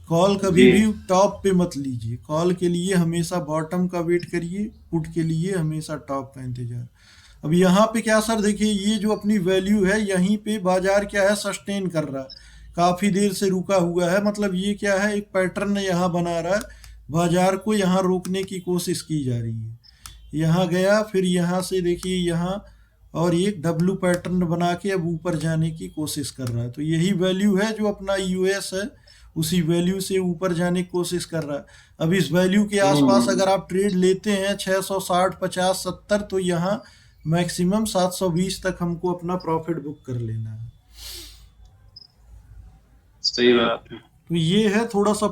कॉल कभी भी टॉप पे मत लीजिए, कॉल के लिए हमेशा बॉटम का वेट करिए, पुट के लिए हमेशा टॉप का इंतजार। अब यहाँ पे क्या सर देखिए, ये जो अपनी वैल्यू है यहीं पे बाजार क्या है, सस्टेन कर रहा है, काफी देर से रुका हुआ है। मतलब ये क्या है, एक पैटर्न यहाँ बना रहा है, बाजार को यहाँ रोकने की कोशिश की जा रही है। यहाँ गया, फिर यहाँ से देखिए यहाँ और एक डब्लू पैटर्न बना के अब ऊपर जाने की कोशिश कर रहा है। तो यही वैल्यू है जो अपना यूएस है, उसी वैल्यू से ऊपर जाने की कोशिश कर रहा है। अब इस वैल्यू के आसपास अगर आप ट्रेड लेते हैं 660 50 70, तो यहाँ मैक्सिमम 720 तक हमको अपना प्रॉफिट बुक कर लेना है। सही बात है। तो ये है थोड़ा सा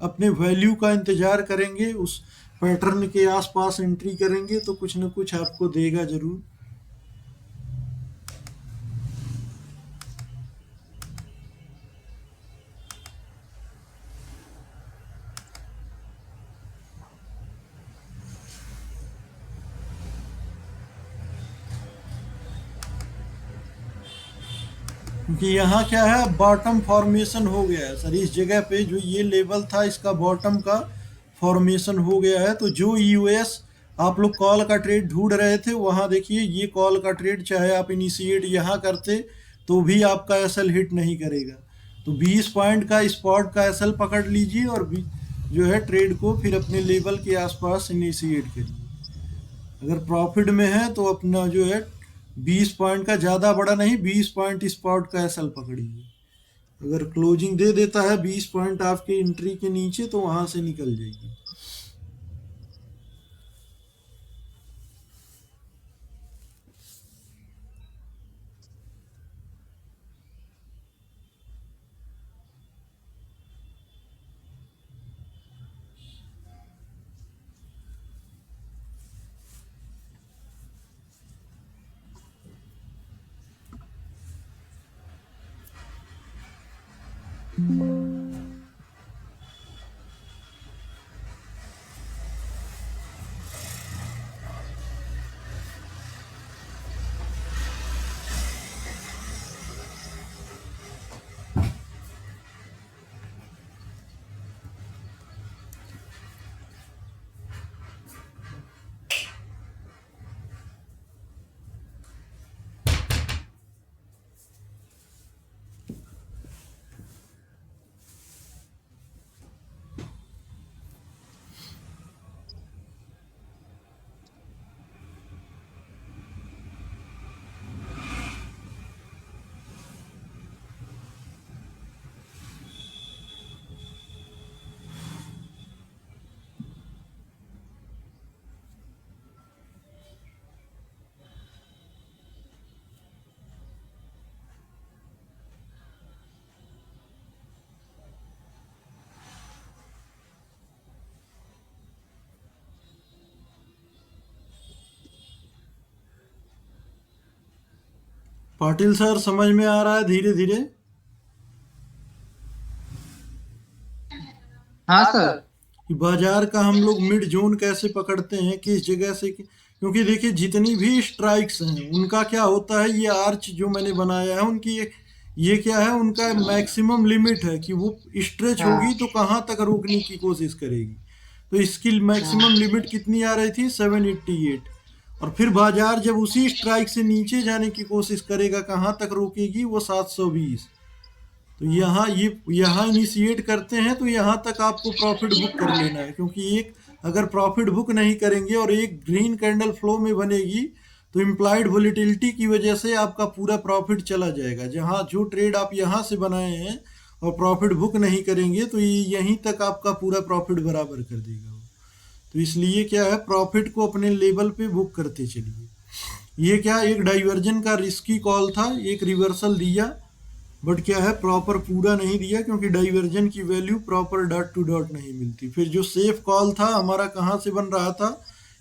अपने वैल्यू का इंतजार करेंगे, उस पैटर्न के आसपास एंट्री करेंगे तो कुछ ना कुछ आपको देगा जरूर। क्योंकि यहाँ क्या है, बॉटम फॉर्मेशन हो गया है सर। इस जगह पे जो ये लेवल था इसका बॉटम का फॉर्मेशन हो गया है। तो जो यूएस आप लोग कॉल का ट्रेड ढूंढ रहे थे, वहाँ देखिए ये कॉल का ट्रेड चाहे आप इनिशिएट यहाँ करते तो भी आपका एसएल हिट नहीं करेगा। तो 20 पॉइंट का स्पॉट का एसएल पकड़ लीजिए और जो है ट्रेड को फिर अपने लेवल के आसपास इनिशिएट करिए। अगर प्रॉफिट में है तो अपना जो है 20 पॉइंट का, ज़्यादा बड़ा नहीं, 20 पॉइंट स्पॉट का एसएल पकड़िए। अगर क्लोजिंग दे देता है 20 पॉइंट आपके एंट्री के नीचे तो वहाँ से निकल जाएगी। पाटिल सर समझ में आ रहा है धीरे धीरे? हाँ सर। कि बाजार का हम लोग मिड जोन कैसे पकड़ते हैं, किस जगह से, क्योंकि देखिए जितनी भी स्ट्राइक्स हैं उनका क्या होता है, ये आर्च जो मैंने बनाया है उनकी ये क्या है, उनका मैक्सिमम लिमिट है कि वो स्ट्रेच होगी तो कहाँ तक रोकने की कोशिश करेगी। तो इसकी मैक्सिमम लिमिट कितनी आ रही थी, 788। और फिर बाजार जब उसी स्ट्राइक से नीचे जाने की कोशिश करेगा, कहाँ तक रोकेगी, वो 720। तो यहाँ इनिशिएट करते हैं तो यहाँ तक आपको प्रॉफिट बुक कर लेना है, क्योंकि एक अगर प्रॉफिट बुक नहीं करेंगे और एक ग्रीन कैंडल फ्लो में बनेगी तो इम्प्लाइड वोलेटिलिटी की वजह से आपका पूरा प्रॉफिट चला जाएगा। जहाँ जो ट्रेड आप यहाँ से बनाए हैं और प्रॉफिट बुक नहीं करेंगे तो ये यहीं तक आपका पूरा प्रॉफिट बराबर कर देगा। तो इसलिए क्या है, प्रॉफिट को अपने लेवल पे बुक करते चलिए। ये क्या एक डाइवर्जन का रिस्की कॉल था, एक रिवर्सल दिया, बट क्या है प्रॉपर पूरा नहीं दिया, क्योंकि डाइवर्जन की value proper dot to dot नहीं मिलती। फिर जो सेफ कॉल था हमारा कहाँ से बन रहा था,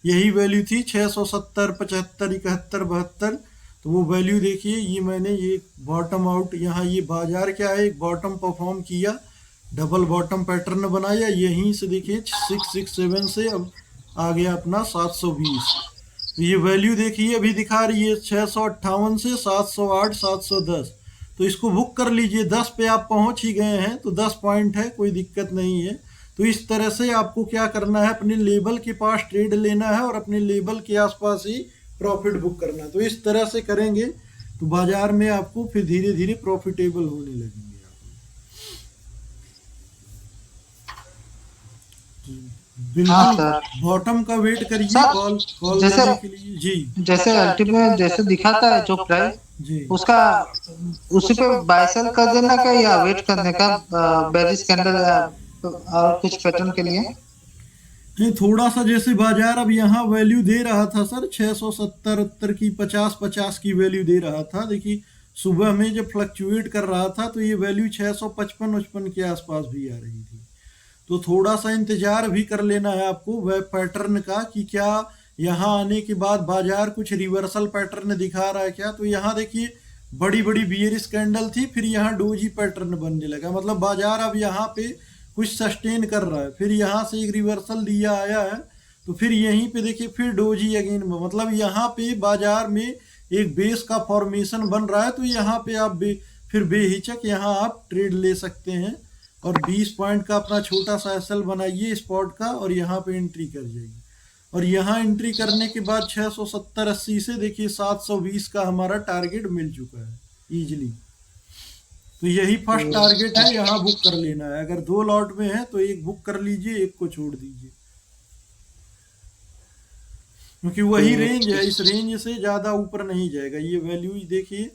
यही वैल्यू थी 670, 75, 71, 72। तो वो वैल्यू देखिए, ये मैंने ये बॉटम आउट, यहाँ ये बाजार क्या है, एक बॉटम परफॉर्म किया, डबल बॉटम पैटर्न बनाया, यहीं से देखिए 667 से अब आ गया अपना 720। तो ये वैल्यू देखिए अभी दिखा रही है 658 से 708, 710। तो इसको बुक कर लीजिए, 10 पे आप पहुंच ही गए हैं तो 10 पॉइंट है, कोई दिक्कत नहीं है। तो इस तरह से आपको क्या करना है, अपने लेवल के पास ट्रेड लेना है और अपने लेवल के आसपास ही प्रॉफिट बुक करना है। तो इस तरह से करेंगे तो बाजार में आपको फिर धीरे धीरे प्रॉफिटेबल होने लगेंगे। हाँ बिल्कुल सर। बॉटम का वेट करिए सर, कॉल जैसे करने के लिए जी। जैसे अल्टीमेट जैसे दिखाता है जो प्राइस जी उसका, उसी पे बाय सेल कर देना का या वेट करने का, बेरिश कैंडल और कुछ पैटर्न के लिए? नहीं, थोड़ा सा जैसे बाजार अब यहाँ वैल्यू दे रहा था सर 670 की, 50 की वैल्यू दे रहा था। देखिए सुबह में जब फ्लक्चुएट कर रहा था तो ये वैल्यू 655 के आसपास भी आ रही थी। तो थोड़ा सा इंतजार भी कर लेना है आपको वह पैटर्न का, कि क्या यहाँ आने के बाद बाजार कुछ रिवर्सल पैटर्न दिखा रहा है क्या। तो यहाँ देखिए बड़ी बड़ी बियरिश कैंडल थी, फिर यहाँ डोजी पैटर्न बनने लगा, मतलब बाजार अब यहाँ पे कुछ सस्टेन कर रहा है। फिर यहाँ से एक रिवर्सल दिया आया है, तो फिर यहीं पे देखिए फिर डोजी अगेन, मतलब यहाँ पे बाजार में एक बेस का फॉर्मेशन बन रहा है। तो यहाँ पे आप फिर बेहिचक यहाँ आप ट्रेड ले सकते हैं और 20 पॉइंट का अपना छोटा सा एसएल बनाइए स्पॉट का और यहाँ पे एंट्री कर जाइए। और यहाँ एंट्री करने के बाद 670-80 से देखिए 720 का हमारा टारगेट मिल चुका है इजीली। तो यही फर्स्ट टारगेट है, यहाँ बुक कर लेना है। अगर 2 लॉट में है तो एक बुक कर लीजिए, एक को छोड़ दीजिए, क्योंकि वही रेंज है, इस रेंज से ज्यादा ऊपर नहीं जाएगा। ये वैल्यू देखिए,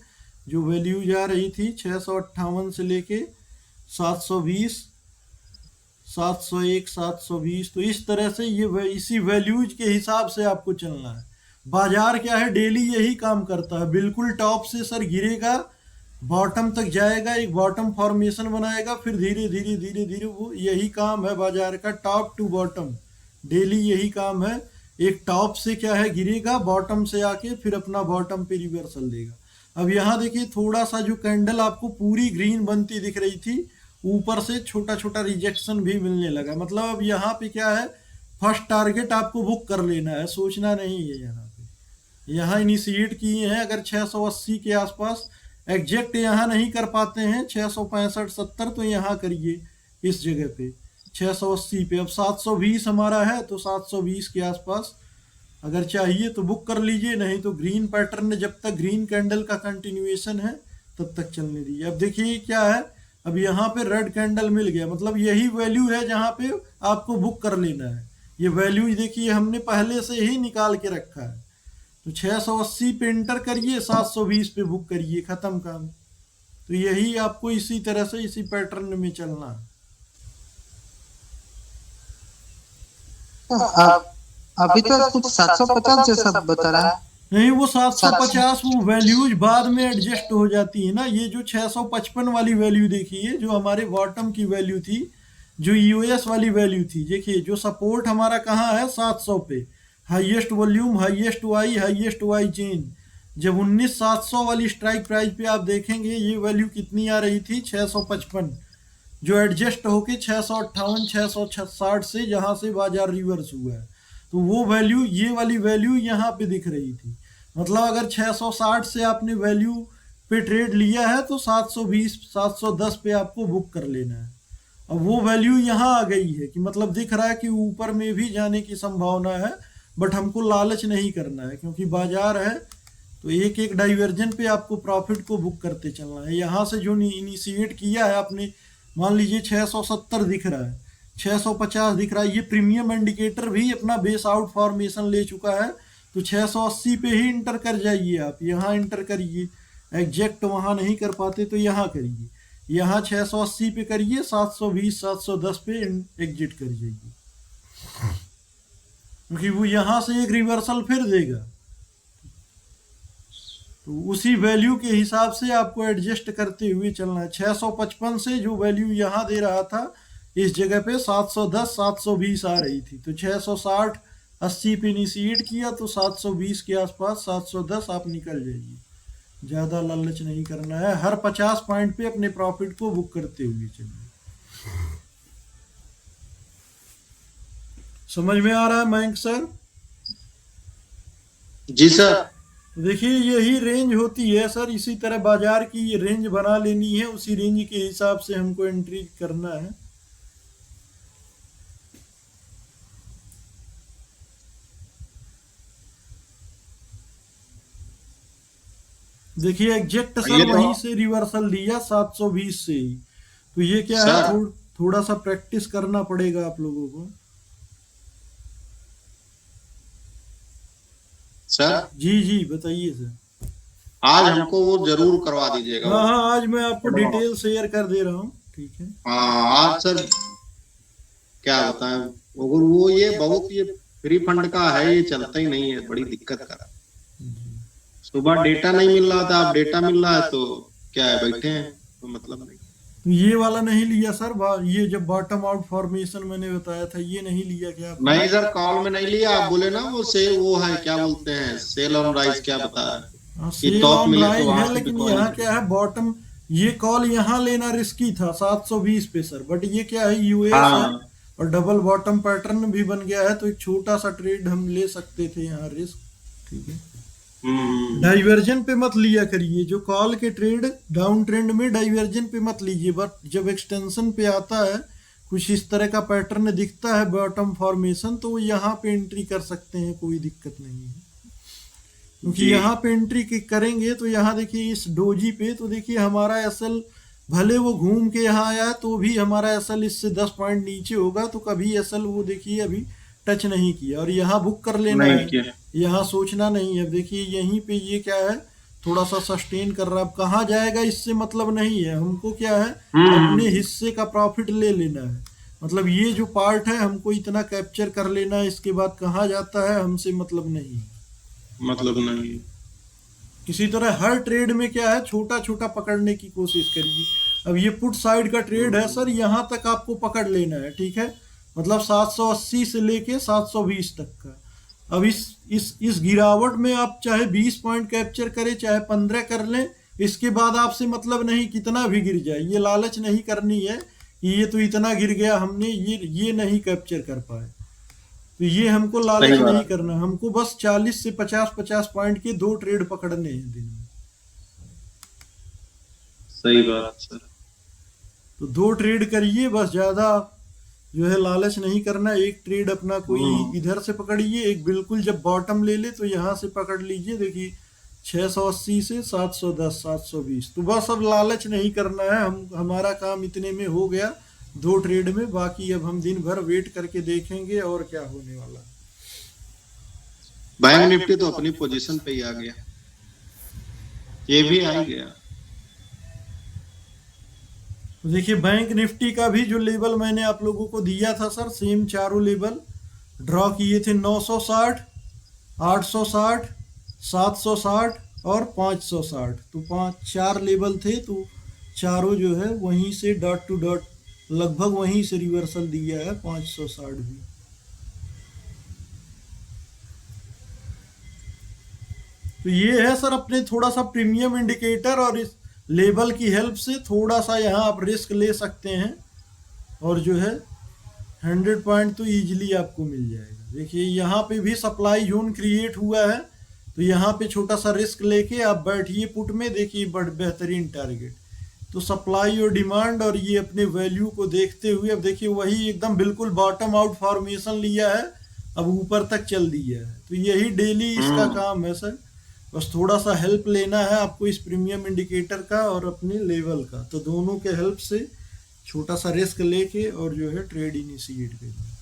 जो वैल्यू जा रही थी 658 से लेके 720, 701, 720। तो इस तरह से ये इसी वैल्यूज के हिसाब से आपको चलना है। बाजार क्या है, डेली यही काम करता है, बिल्कुल टॉप से सर गिरेगा, बॉटम तक जाएगा, एक बॉटम फॉर्मेशन बनाएगा, फिर धीरे धीरे धीरे धीरे वो यही काम है बाजार का, टॉप टू बॉटम डेली यही काम है। एक टॉप से क्या है गिरेगा, बॉटम से आके फिर अपना बॉटम पे रिवर्सल देगा। अब यहाँ देखिए थोड़ा सा जो कैंडल आपको पूरी ग्रीन बनती दिख रही थी, ऊपर से छोटा छोटा रिजेक्शन भी मिलने लगा। मतलब अब यहाँ पे क्या है, फर्स्ट टारगेट आपको बुक कर लेना है, सोचना नहीं है। यहाँ पे यहाँ इनिशिएट किए हैं, अगर 680 के आसपास एग्जैक्ट यहाँ नहीं कर पाते हैं 665-70, तो यहाँ करिए इस जगह पे 680 पे। अब 720 हमारा है तो 720 के आसपास अगर चाहिए तो बुक कर लीजिए, नहीं तो ग्रीन पैटर्न जब तक ग्रीन कैंडल का कंटिन्यूएशन है तब तक चलने दीजिए। अब देखिए क्या है, अब यहाँ पे रेड कैंडल मिल गया, मतलब यही वैल्यू है जहाँ पे आपको बुक कर लेना है। ये वैल्यू देखिए हमने पहले से ही निकाल के रखा है। तो 680 पे एंटर करिए, 720 पे बुक करिए, खत्म काम। तो यही आपको इसी तरह से इसी पैटर्न में चलना है। अभी तो कुछ 750 जैसा बता रहा है। नहीं, वो 750 वो वैल्यूज बाद में एडजस्ट हो जाती है ना। ये जो 655 वाली वैल्यू देखिए, जो हमारे बॉटम की वैल्यू थी, जो यूएस वाली वैल्यू थी, देखिए जो सपोर्ट हमारा कहाँ है 700 पे, हाईएस्ट वॉल्यूम, हाईएस्ट वाई चेन। जब 19,700 वाली स्ट्राइक प्राइस पे आप देखेंगे ये वैल्यू कितनी आ रही थी, 655, जो एडजस्ट होके 658 660 से जहां से बाजार रिवर्स हुआ है, तो वो वैल्यू, ये वाली वैल्यू यहाँ पे दिख रही थी। मतलब अगर 660 से आपने वैल्यू पे ट्रेड लिया है तो 720 710 पे आपको बुक कर लेना है। अब वो वैल्यू यहाँ आ गई है कि मतलब दिख रहा है कि ऊपर में भी जाने की संभावना है, बट हमको लालच नहीं करना है क्योंकि बाजार है, तो एक एक डाइवर्जन पे आपको प्रॉफिट को बुक करते चलना है। यहाँ से जो इनिशिएट किया है आपने, मान लीजिए 670 दिख रहा है, 650 दिख रहा है, ये प्रीमियम इंडिकेटर भी अपना बेस आउट फॉर्मेशन ले चुका है, तो 680 पे ही इंटर कर जाइए आप, यहाँ इंटर करिए। एग्जैक्ट वहाँ नहीं कर पाते तो यहाँ करिए, यहाँ 680 पे करिए, 720 710 पे एग्जिट कर जाइए, क्योंकि वो यहाँ से एक रिवर्सल फिर देगा। तो उसी वैल्यू के हिसाब से आपको एडजस्ट करते हुए चलना है। 655 से जो वैल्यू यहाँ दे रहा था इस जगह पे 710 720 आ रही थी, तो 660 80 पे इनिशिएट किया तो 720 के आसपास 710 आप निकल जाइए। ज़्यादा लालच नहीं करना है, हर 50 पॉइंट पे अपने प्रॉफिट को बुक करते हुए चलिए। समझ में आ रहा है मयंक सर? जी सर। देखिए यही रेंज होती है सर, इसी तरह बाजार की ये रेंज बना लेनी है, उसी रेंज के हिसाब से हमको एंट्री करना है। देखिए एग्जैक्ट सर वहीं से रिवर्सल दिया 720 से ही, तो ये क्या है, थोड़ा सा प्रैक्टिस करना पड़ेगा आप लोगों को। सर जी जी बताइए सर। आज हमको वो जरूर करवा दीजिएगा। हाँ हाँ, आज मैं आपको डिटेल शेयर कर दे रहा हूँ, ठीक है। हाँ आज सर क्या बताएं, अगर वो ये बहुत ये फ्री फंड का है, ये चलता ही नहीं है, बड़ी दिक्कत का। सुबह डेटा नहीं मिल रहा था, अब डेटा मिल रहा है तो क्या है, बैठे हैं तो मतलब नहीं। ये वाला नहीं लिया सर, ये जब बॉटम आउट फॉर्मेशन मैंने बताया था ये नहीं लिया क्या? नहीं सर, कॉल में नहीं लिया। आप बोले ना वो वो है क्या बोलते हैं, सेल ऑन राइज क्या बताया, सेल ऑन राइज है, लेकिन यहाँ क्या है, बॉटम, ये कॉल यहाँ लेना रिस्की था 720 पे सर, बट ये क्या है यूएस है और डबल बॉटम पैटर्न भी बन गया है, तो एक छोटा सा ट्रेड हम ले सकते थे यहाँ, रिस्क, ठीक है। डाइवर्जन पे मत लिया करिए, जो कॉल के ट्रेड डाउन ट्रेंड में डाइवर्जन पे मत लीजिए, बट जब एक्सटेंशन पे आता है कुछ इस तरह का पैटर्न दिखता है बॉटम फॉर्मेशन, तो यहाँ पे एंट्री कर सकते हैं, कोई दिक्कत नहीं है। क्योंकि यहाँ पे एंट्री करेंगे तो यहाँ देखिए इस डोजी पे, तो देखिए हमारा एसएल भले वो घूम के यहाँ आया तो भी हमारा एसएल इससे 10 पॉइंट नीचे होगा, तो कभी एसएल वो देखिए अभी टच नहीं किया, और यहाँ बुक कर लेना है, यहाँ सोचना नहीं है। देखिए यहीं पे ये क्या है, थोड़ा सा सस्टेन कर रहा है, अब कहाँ जाएगा इससे मतलब नहीं है, हमको क्या है अपने हिस्से का प्रॉफिट ले लेना है। मतलब ये जो पार्ट है हमको इतना कैप्चर कर लेना है, इसके बाद कहाँ जाता है हमसे मतलब नहीं, मतलब नहीं। किसी तरह हर ट्रेड में क्या है, छोटा छोटा पकड़ने की कोशिश करिए। अब ये पुट साइड का ट्रेड है सर, यहाँ तक आपको पकड़ लेना है, ठीक है, मतलब 780 से लेके 720 तक का। अब इस गिरावट में आप चाहे 20 पॉइंट कैप्चर करें चाहे 15 कर लें, इसके बाद आपसे मतलब नहीं कितना भी गिर जाए, ये लालच नहीं करनी है कि ये तो इतना गिर गया, हमने ये नहीं कैप्चर कर पाए, तो ये हमको लालच नहीं करना, हमको बस 40 से 50 पॉइंट के 2 ट्रेड पकड़ने हैं दिन में। सही बात सर। तो 2 ट्रेड करिए बस, ज्यादा जो है लालच नहीं करना। एक ट्रेड अपना कोई इधर से पकड़िए, एक बिल्कुल जब बॉटम ले ले तो यहाँ से पकड़ लीजिए, देखिए 680 से 710 720, तो बस अब लालच नहीं करना है, हमारा काम इतने में हो गया 2 ट्रेड में, बाकी अब हम दिन भर वेट करके देखेंगे और क्या होने वाला। बैंक निफ्टी तो अपनी पोजीशन पे ही आ गया, ये भी आ गया। देखिए बैंक निफ्टी का भी जो लेवल मैंने आप लोगों को दिया था सर, सेम चारों लेवल ड्रॉ किए थे, 960 860 760 और 560, तो 4 लेवल थे, तो चारों जो है वहीं से डॉट टू डॉट लगभग वहीं से रिवर्सल दिया है 560 भी। तो ये है सर अपने थोड़ा सा प्रीमियम इंडिकेटर, और इस लेवल की हेल्प से थोड़ा सा यहाँ आप रिस्क ले सकते हैं, और जो है 100 पॉइंट तो इजीली आपको मिल जाएगा। देखिए यहाँ पे भी सप्लाई जोन क्रिएट हुआ है, तो यहाँ पे छोटा सा रिस्क लेके आप बैठिए पुट में, देखिए बड़ बेहतरीन टारगेट। तो सप्लाई और डिमांड और ये अपने वैल्यू को देखते हुए अब देखिए वही एकदम बिल्कुल बॉटम आउट फॉर्मेशन लिया है, अब ऊपर तक चल दिया है। तो यही डेली इसका काम है सर, बस थोड़ा सा हेल्प लेना है आपको इस प्रीमियम इंडिकेटर का और अपने लेवल का, तो दोनों के हेल्प से छोटा सा रिस्क लेके और जो है ट्रेड इनिशिएट करना।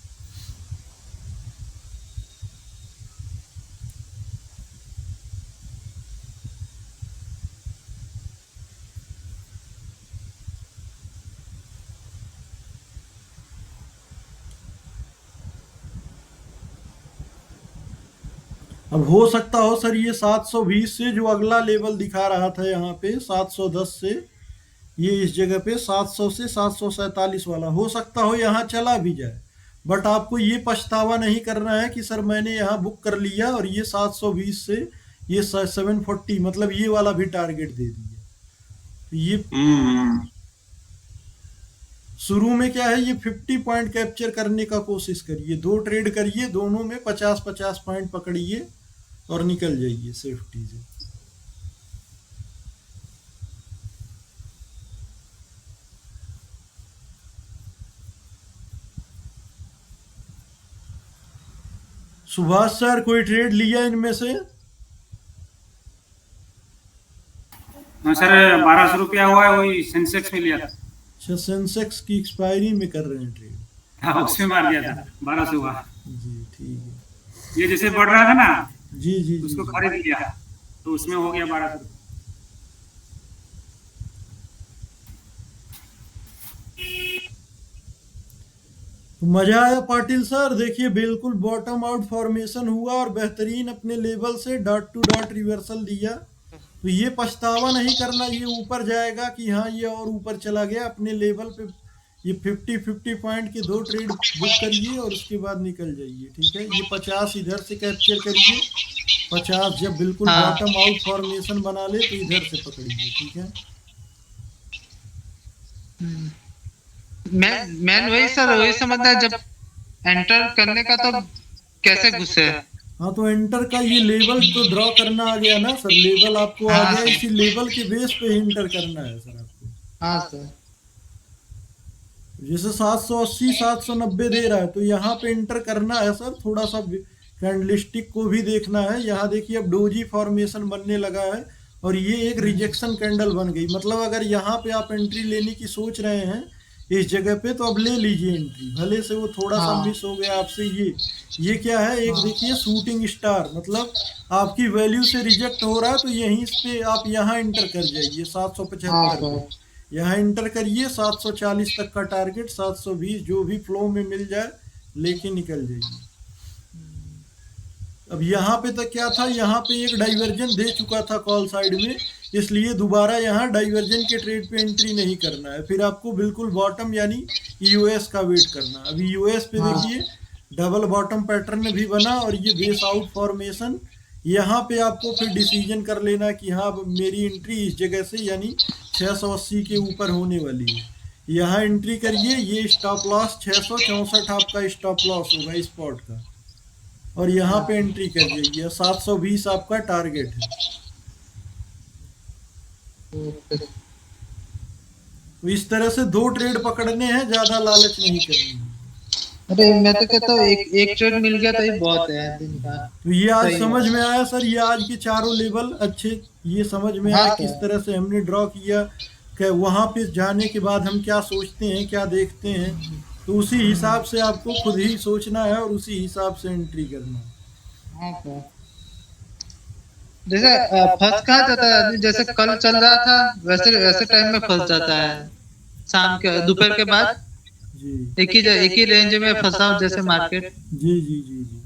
अब हो सकता हो सर ये 720 से जो अगला लेवल दिखा रहा था यहाँ पे 710 से, ये इस जगह पे 700 से 747 वाला हो सकता हो यहाँ चला भी जाए, बट आपको ये पछतावा नहीं करना है कि सर मैंने यहाँ बुक कर लिया और ये 720 से ये 740 मतलब ये वाला भी टारगेट दे दिया। तो ये शुरू में क्या है, ये 50 पॉइंट कैप्चर करने का कोशिश करिए, 2 ट्रेड करिए, दोनों में 50-50 पॉइंट पकड़िए और निकल जाइए सेफ्टी से। सुभाष सर कोई ट्रेड लिया इनमें से? हाँ सर, 1200 रुपया हुआ है, वही सेंसेक्स में लिया था। अच्छा, सेंसेक्स की एक्सपायरी में कर रहे हैं ट्रेड? हाँ, उसमें मार दिया था, 1200 हुआ। जी ठीक है। ये जैसे बढ़ रहा था ना, जी जी उसको जी, खरीद लिया, तो उसमें हो गया 1200। तो मजा आया पाटिल सर, देखिए बिल्कुल बॉटम आउट फॉर्मेशन हुआ और बेहतरीन अपने लेवल से डॉट टू डॉट रिवर्सल दिया। तो ये पछतावा नहीं करना, ये ऊपर जाएगा कि हाँ ये और ऊपर चला गया, अपने लेवल पे ये 50-50 पॉइंट के 2 ट्रेड बुक करिए और उसके बाद निकल जाइए। ठीक है, ये 50 इधर से कैप्चर करिए, 50 जब बिल्कुल हाँ। बॉटम आउट फॉर्मेशन बना ले तो इधर से पकड़िए। ठीक है, मैं वही सर वही समझना है, जब एंटर करने का तो कैसे घुसे। हाँ तो एंटर का ये लेवल तो ड्रॉ करना आ गया ना सर, लेवल आपको आ हाँ, गया, सर। इसी लेवल के बेस पे एंटर करना है सर आपको। हाँ सर, जैसे 780 790 दे रहा है तो यहाँ पे एंटर करना है सर, थोड़ा सा कैंडलस्टिक को भी देखना है। यहाँ देखिए अब डोजी फॉर्मेशन बनने लगा है और ये एक रिजेक्शन कैंडल बन गई, मतलब अगर यहाँ पे आप एंट्री लेने की सोच रहे हैं इस जगह पे तो अब ले लीजिए एंट्री, भले से वो थोड़ा सा हाँ। मिस हो गया आपसे। ये क्या है, एक देखिए शूटिंग स्टार, मतलब आपकी वैल्यू से रिजेक्ट हो रहा है तो यहीं पे आप यहाँ एंटर कर जाइए 775 हाँ पे, सर। यहाँ एंटर करिए 740 तक का टारगेट, 720 जो भी फ्लो में मिल जाए लेके निकल जाइए। अब यहाँ पे तक क्या था, यहाँ पे एक डाइवर्जन दे चुका था कॉल साइड में, इसलिए दोबारा यहाँ डाइवर्जन के ट्रेड पे एंट्री नहीं करना है, फिर आपको बिल्कुल बॉटम यानी यूएस का वेट करना। अभी यूएस पे हाँ। देखिए डबल बॉटम पैटर्न भी बना और ये बेस आउट फॉर्मेशन, यहाँ पे आपको फिर डिसीजन कर लेना कि हाँ अब मेरी एंट्री इस जगह से यानी 680 के ऊपर होने वाली है, यहाँ एंट्री करिए। ये स्टॉप लॉस 664 आपका स्टॉप लॉस होगा स्पॉट का, और यहाँ पे एंट्री कर जाइए, 720 आपका टारगेट है। तो इस तरह से 2 ट्रेड पकड़ने हैं, ज्यादा लालच नहीं करनी है। अरे मैं तो कहता हूँ एक ट्रेड मिल गया तो ही बहुत है दिन का। तो ये आज सही समझ है। में आया सर, ये आज के चारों लेवल अच्छे, ये समझ में हाँ आया सर। किस तरह से हमने ड्रॉ किया, कि वहां पे जाने के बाद हम क्या सोचते हैं क्या देखते हैं, तो उसी हिसाब से आपको खुद ही सोचना है और उसी हिसाब से एंट्री करना है। हाँ सर। जैसे फंस कहाँ जाता है आदमी, जैसे कल चल रहा था वैसे वैसे टाइम में फंस जाता है, शाम के दोपहर के बाद जी एक ही रेंज में फंसा हूं जैसे मार्केट। जी जी जी जी।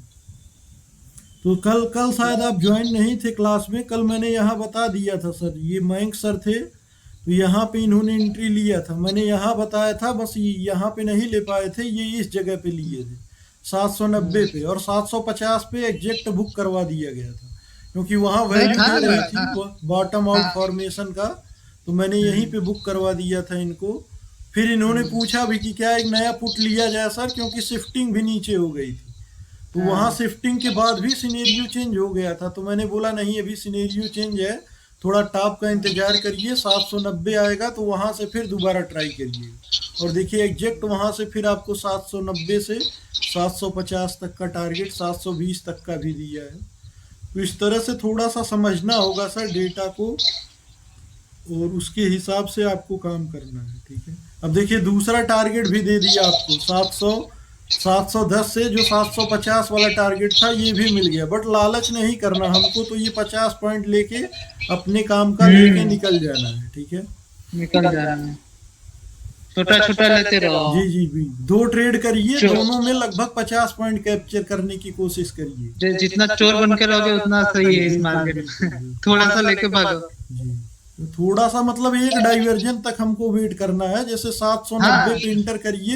तो कल शायद आप ज्वाइन नहीं थे क्लास में, कल मैंने यहाँ बता दिया था सर, ये मयंक सर थे तो यहाँ पे इन्होंने एंट्री लिया था, मैंने यहाँ बताया था, बस यहाँ पे नहीं ले पाए थे, ये इस जगह पे लिए थे 790 पे, और 750 पे एग्जैक्ट बुक करवा दिया गया था। क्योंकि वहां नहीं वैल्यू था दे ना, रही थी हाँ। बॉटम आउट हाँ। फॉर्मेशन का, तो मैंने यहीं पे बुक करवा दिया था इनको। फिर इन्होंने पूछा भी कि क्या एक नया पुट लिया जाए सर, क्योंकि शिफ्टिंग भी नीचे हो गई थी। तो वहां शिफ्टिंग के बाद भी सिनेरियो चेंज हो गया था, तो मैंने बोला नहीं अभी सिनेरियो चेंज है, थोड़ा टॉप का इंतजार करिए, 790 आएगा तो वहां से फिर दोबारा ट्राई करिए। और देखिए एग्जैक्ट वहां से फिर आपको 790 से 750 तक का टारगेट, 720 तक का भी दिया है। तो इस तरह से थोड़ा सा समझना होगा सर डेटा को, और उसके हिसाब से आपको काम करना है, ठीक है। अब देखिए दूसरा टारगेट भी दे दिया आपको 710 से जो 750 वाला टारगेट था ये भी मिल गया, बट लालच नहीं करना हमको, तो ये 50 पॉइंट लेके अपने काम का लेके निकल जाना है, ठीक है। निकल जाना है, छोटा छोटा लेते रहो। जी जी भी 2 ट्रेड करिए, दोनों में लगभग 50 पॉइंट कैप्चर करने की कोशिश करिए। जितना चोर बन के रहोगे उतना सही है इस मार्केट में। थोड़ा सा लेके भागो। जी तो थोड़ा सा मतलब एक डाइवर्जन तक हमको वेट करना है, जैसे 790 हाँ। पे इंटर करिए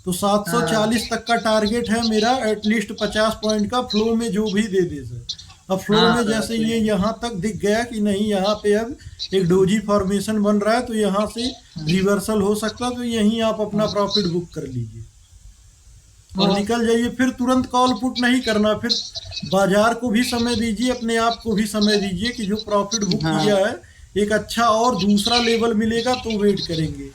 तो 740 तक का टारगेट है मेरा, एटलीस्ट 50 पॉइंट का फ्लो में जो भी दे दे सर। अब फ्लो हाँ, में जैसे ये यहाँ तक दिख गया कि नहीं यहाँ पे अब एक डोजी फॉर्मेशन बन रहा है, तो यहाँ से रिवर्सल हो सकता है, तो यहीं आप अपना प्रॉफिट बुक कर लीजिए और निकल जाइए। फिर तुरंत कॉल पुट नहीं करना, फिर बाजार को भी समय दीजिए, अपने आप को भी समय दीजिए कि जो प्रॉफिट बुक किया है एक अच्छा और दूसरा लेवल मिलेगा तो वेट करेंगे।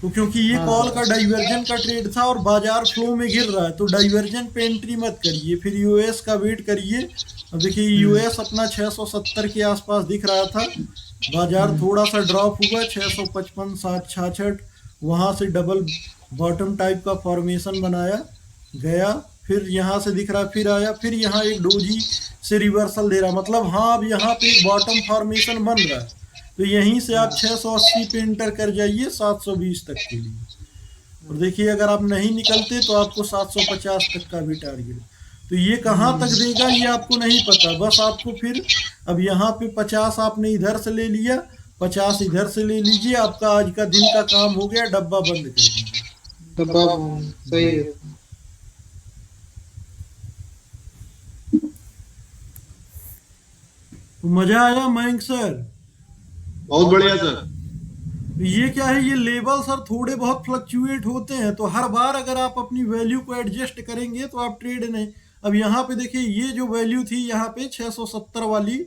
तो क्योंकि ये कॉल का डाइवर्जन का ट्रेड था और बाजार फ्लो में गिर रहा है, तो डाइवर्जन पे एंट्री मत करिए, फिर यूएस का वेट करिए। अब देखिए यूएस अपना 670 के आसपास दिख रहा था, बाजार थोड़ा सा ड्रॉप हुआ 655 766, वहां से डबल बॉटम टाइप का फॉर्मेशन बनाया गया, फिर यहाँ से दिख रहा है, फिर आया, फिर यहाँ एक डोजी से रिवर्सल दे रहा, मतलब हाँ अब यहाँ पे एक बॉटम फॉर्मेशन बन रहा है, तो यहीं से आप 680 पे इंटर कर जाइए 720 तक के लिए। और देखिए अगर आप नहीं निकलते तो आपको 750 तक का भी टारगेट, तो ये कहाँ तक देगा ये आपको नहीं पता, बस आपको फिर अब यहाँ पे 50 आपने इधर से ले लिया, 50 इधर से ले लीजिए, आपका आज का दिन का काम हो गया, डब्बा बंद कर दीजिए। डब्बा सही है। तो मजा आया मयंक सर? बहुत बढ़िया सर। तो ये क्या है, ये लेवल सर थोड़े बहुत फ्लक्चुएट होते हैं, तो हर बार अगर आप अपनी वैल्यू को एडजस्ट करेंगे तो आप ट्रेड नहीं। अब यहाँ पे देखिए ये जो वैल्यू थी यहाँ पे 670 वाली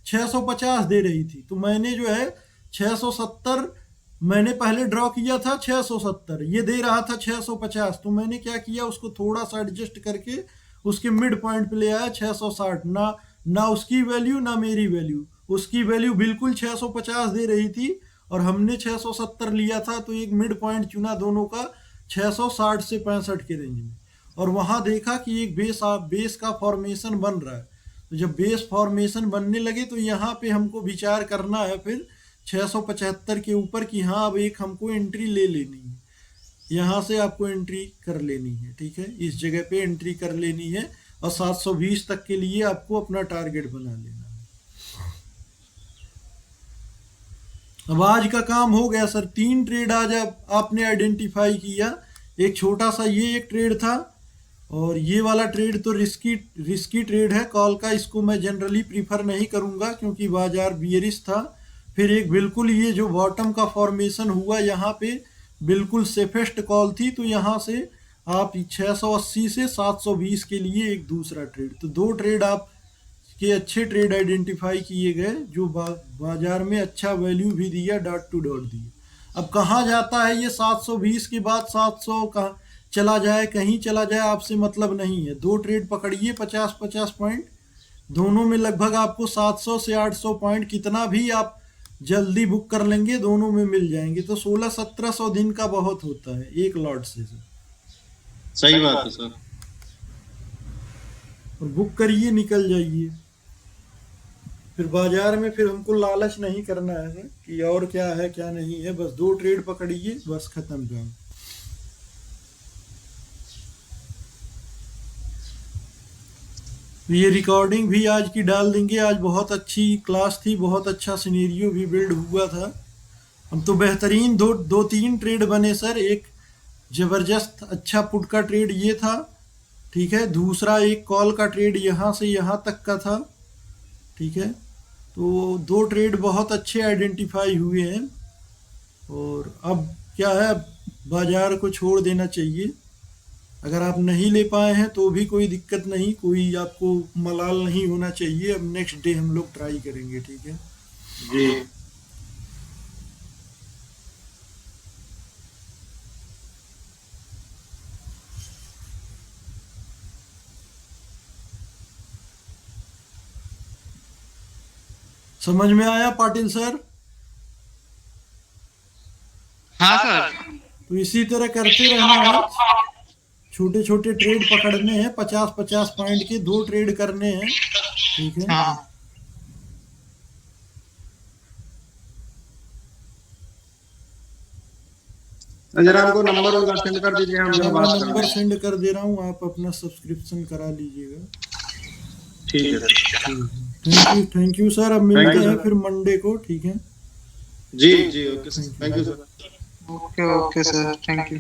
650 दे रही थी, तो मैंने जो है 670 मैंने पहले ड्रॉ किया था 670, ये दे रहा था 650, तो मैंने क्या किया उसको थोड़ा सा एडजस्ट करके उसके मिड पॉइंट पे ले आया 660, ना उसकी वैल्यू ना मेरी वैल्यू, उसकी वैल्यू बिल्कुल 650 दे रही थी और हमने 670 लिया था, तो एक मिड पॉइंट चुना दोनों का 660 से 65 के रेंज में, और वहां देखा कि एक बेस का फॉर्मेशन बन रहा है। तो जब बेस फॉर्मेशन बनने लगे तो यहाँ पे हमको विचार करना है फिर 675 के ऊपर कि हाँ अब एक हमको एंट्री ले लेनी है, यहाँ से आपको एंट्री कर लेनी है, ठीक है, इस जगह पे एंट्री कर लेनी है और 720 तक के लिए आपको अपना टारगेट बना लेना है। अब आज का काम हो गया सर, 3 ट्रेड आज आपने आइडेंटिफाई किया, एक छोटा सा ये एक ट्रेड था, और ये वाला ट्रेड तो रिस्की ट्रेड है कॉल का, इसको मैं जनरली प्रीफर नहीं करूंगा क्योंकि बाजार बियरिश था। फिर एक बिल्कुल ये जो बॉटम का फॉर्मेशन हुआ यहाँ पे बिल्कुल सेफेस्ट कॉल थी, तो यहाँ से आप 680 से 720 के लिए एक दूसरा ट्रेड, तो 2 ट्रेड आप के अच्छे ट्रेड आइडेंटिफाई किए गए जो बाजार में अच्छा वैल्यू भी दिया, डॉट टू डॉट दिया। अब कहाँ जाता है ये 720 के बाद 700 का चला जाए, कहीं चला जाए, आपसे मतलब नहीं है। 2 ट्रेड पकड़िए 50-50 पॉइंट, दोनों में लगभग आपको 700 से 800 पॉइंट कितना भी आप जल्दी बुक कर लेंगे दोनों में मिल जाएंगे, तो 1600-1700 दिन का बहुत होता है एक लॉट से सर। सही बात है सर। और बुक करिए निकल जाइए, फिर बाजार में फिर हमको लालच नहीं करना है कि और क्या है क्या नहीं है, बस 2 ट्रेड पकड़िए, बस खत्म काम। ये रिकॉर्डिंग भी आज की डाल देंगे, आज बहुत अच्छी क्लास थी, बहुत अच्छा सिनेरियो भी बिल्ड हुआ था। हम तो बेहतरीन 2-3 ट्रेड बने सर, एक जबरदस्त अच्छा पुट का ट्रेड ये था, ठीक है, दूसरा एक कॉल का ट्रेड यहाँ से यहाँ तक का था, ठीक है। तो 2 ट्रेड बहुत अच्छे आइडेंटिफाई हुए हैं और अब क्या है, बाजार को छोड़ देना चाहिए। अगर आप नहीं ले पाए हैं तो भी कोई दिक्कत नहीं, कोई आपको मलाल नहीं होना चाहिए। अब नेक्स्ट डे हम लोग ट्राई करेंगे, ठीक है जी। समझ में आया पाटिल सर? हाँ सर। तो इसी तरह करते रहना है, छोटे छोटे ट्रेड पकड़ने हैं, 50-50 पॉइंट के 2 ट्रेड करने हैं, ठीक है। हाँ जरा हमको नंबर उनका सेंड कर दीजिए, हम जब मैं बात नंबर करेंगे। सेंड कर दे रहा हूँ, आप अपना सब्सक्रिप्शन करा लीजिएगा। ठीक है। Thank you sir. अब मिलते Thank you, हैं sir. फिर मंडे को, ठीक है। जी जी, okay, thank you sir. Okay okay sir, thank you.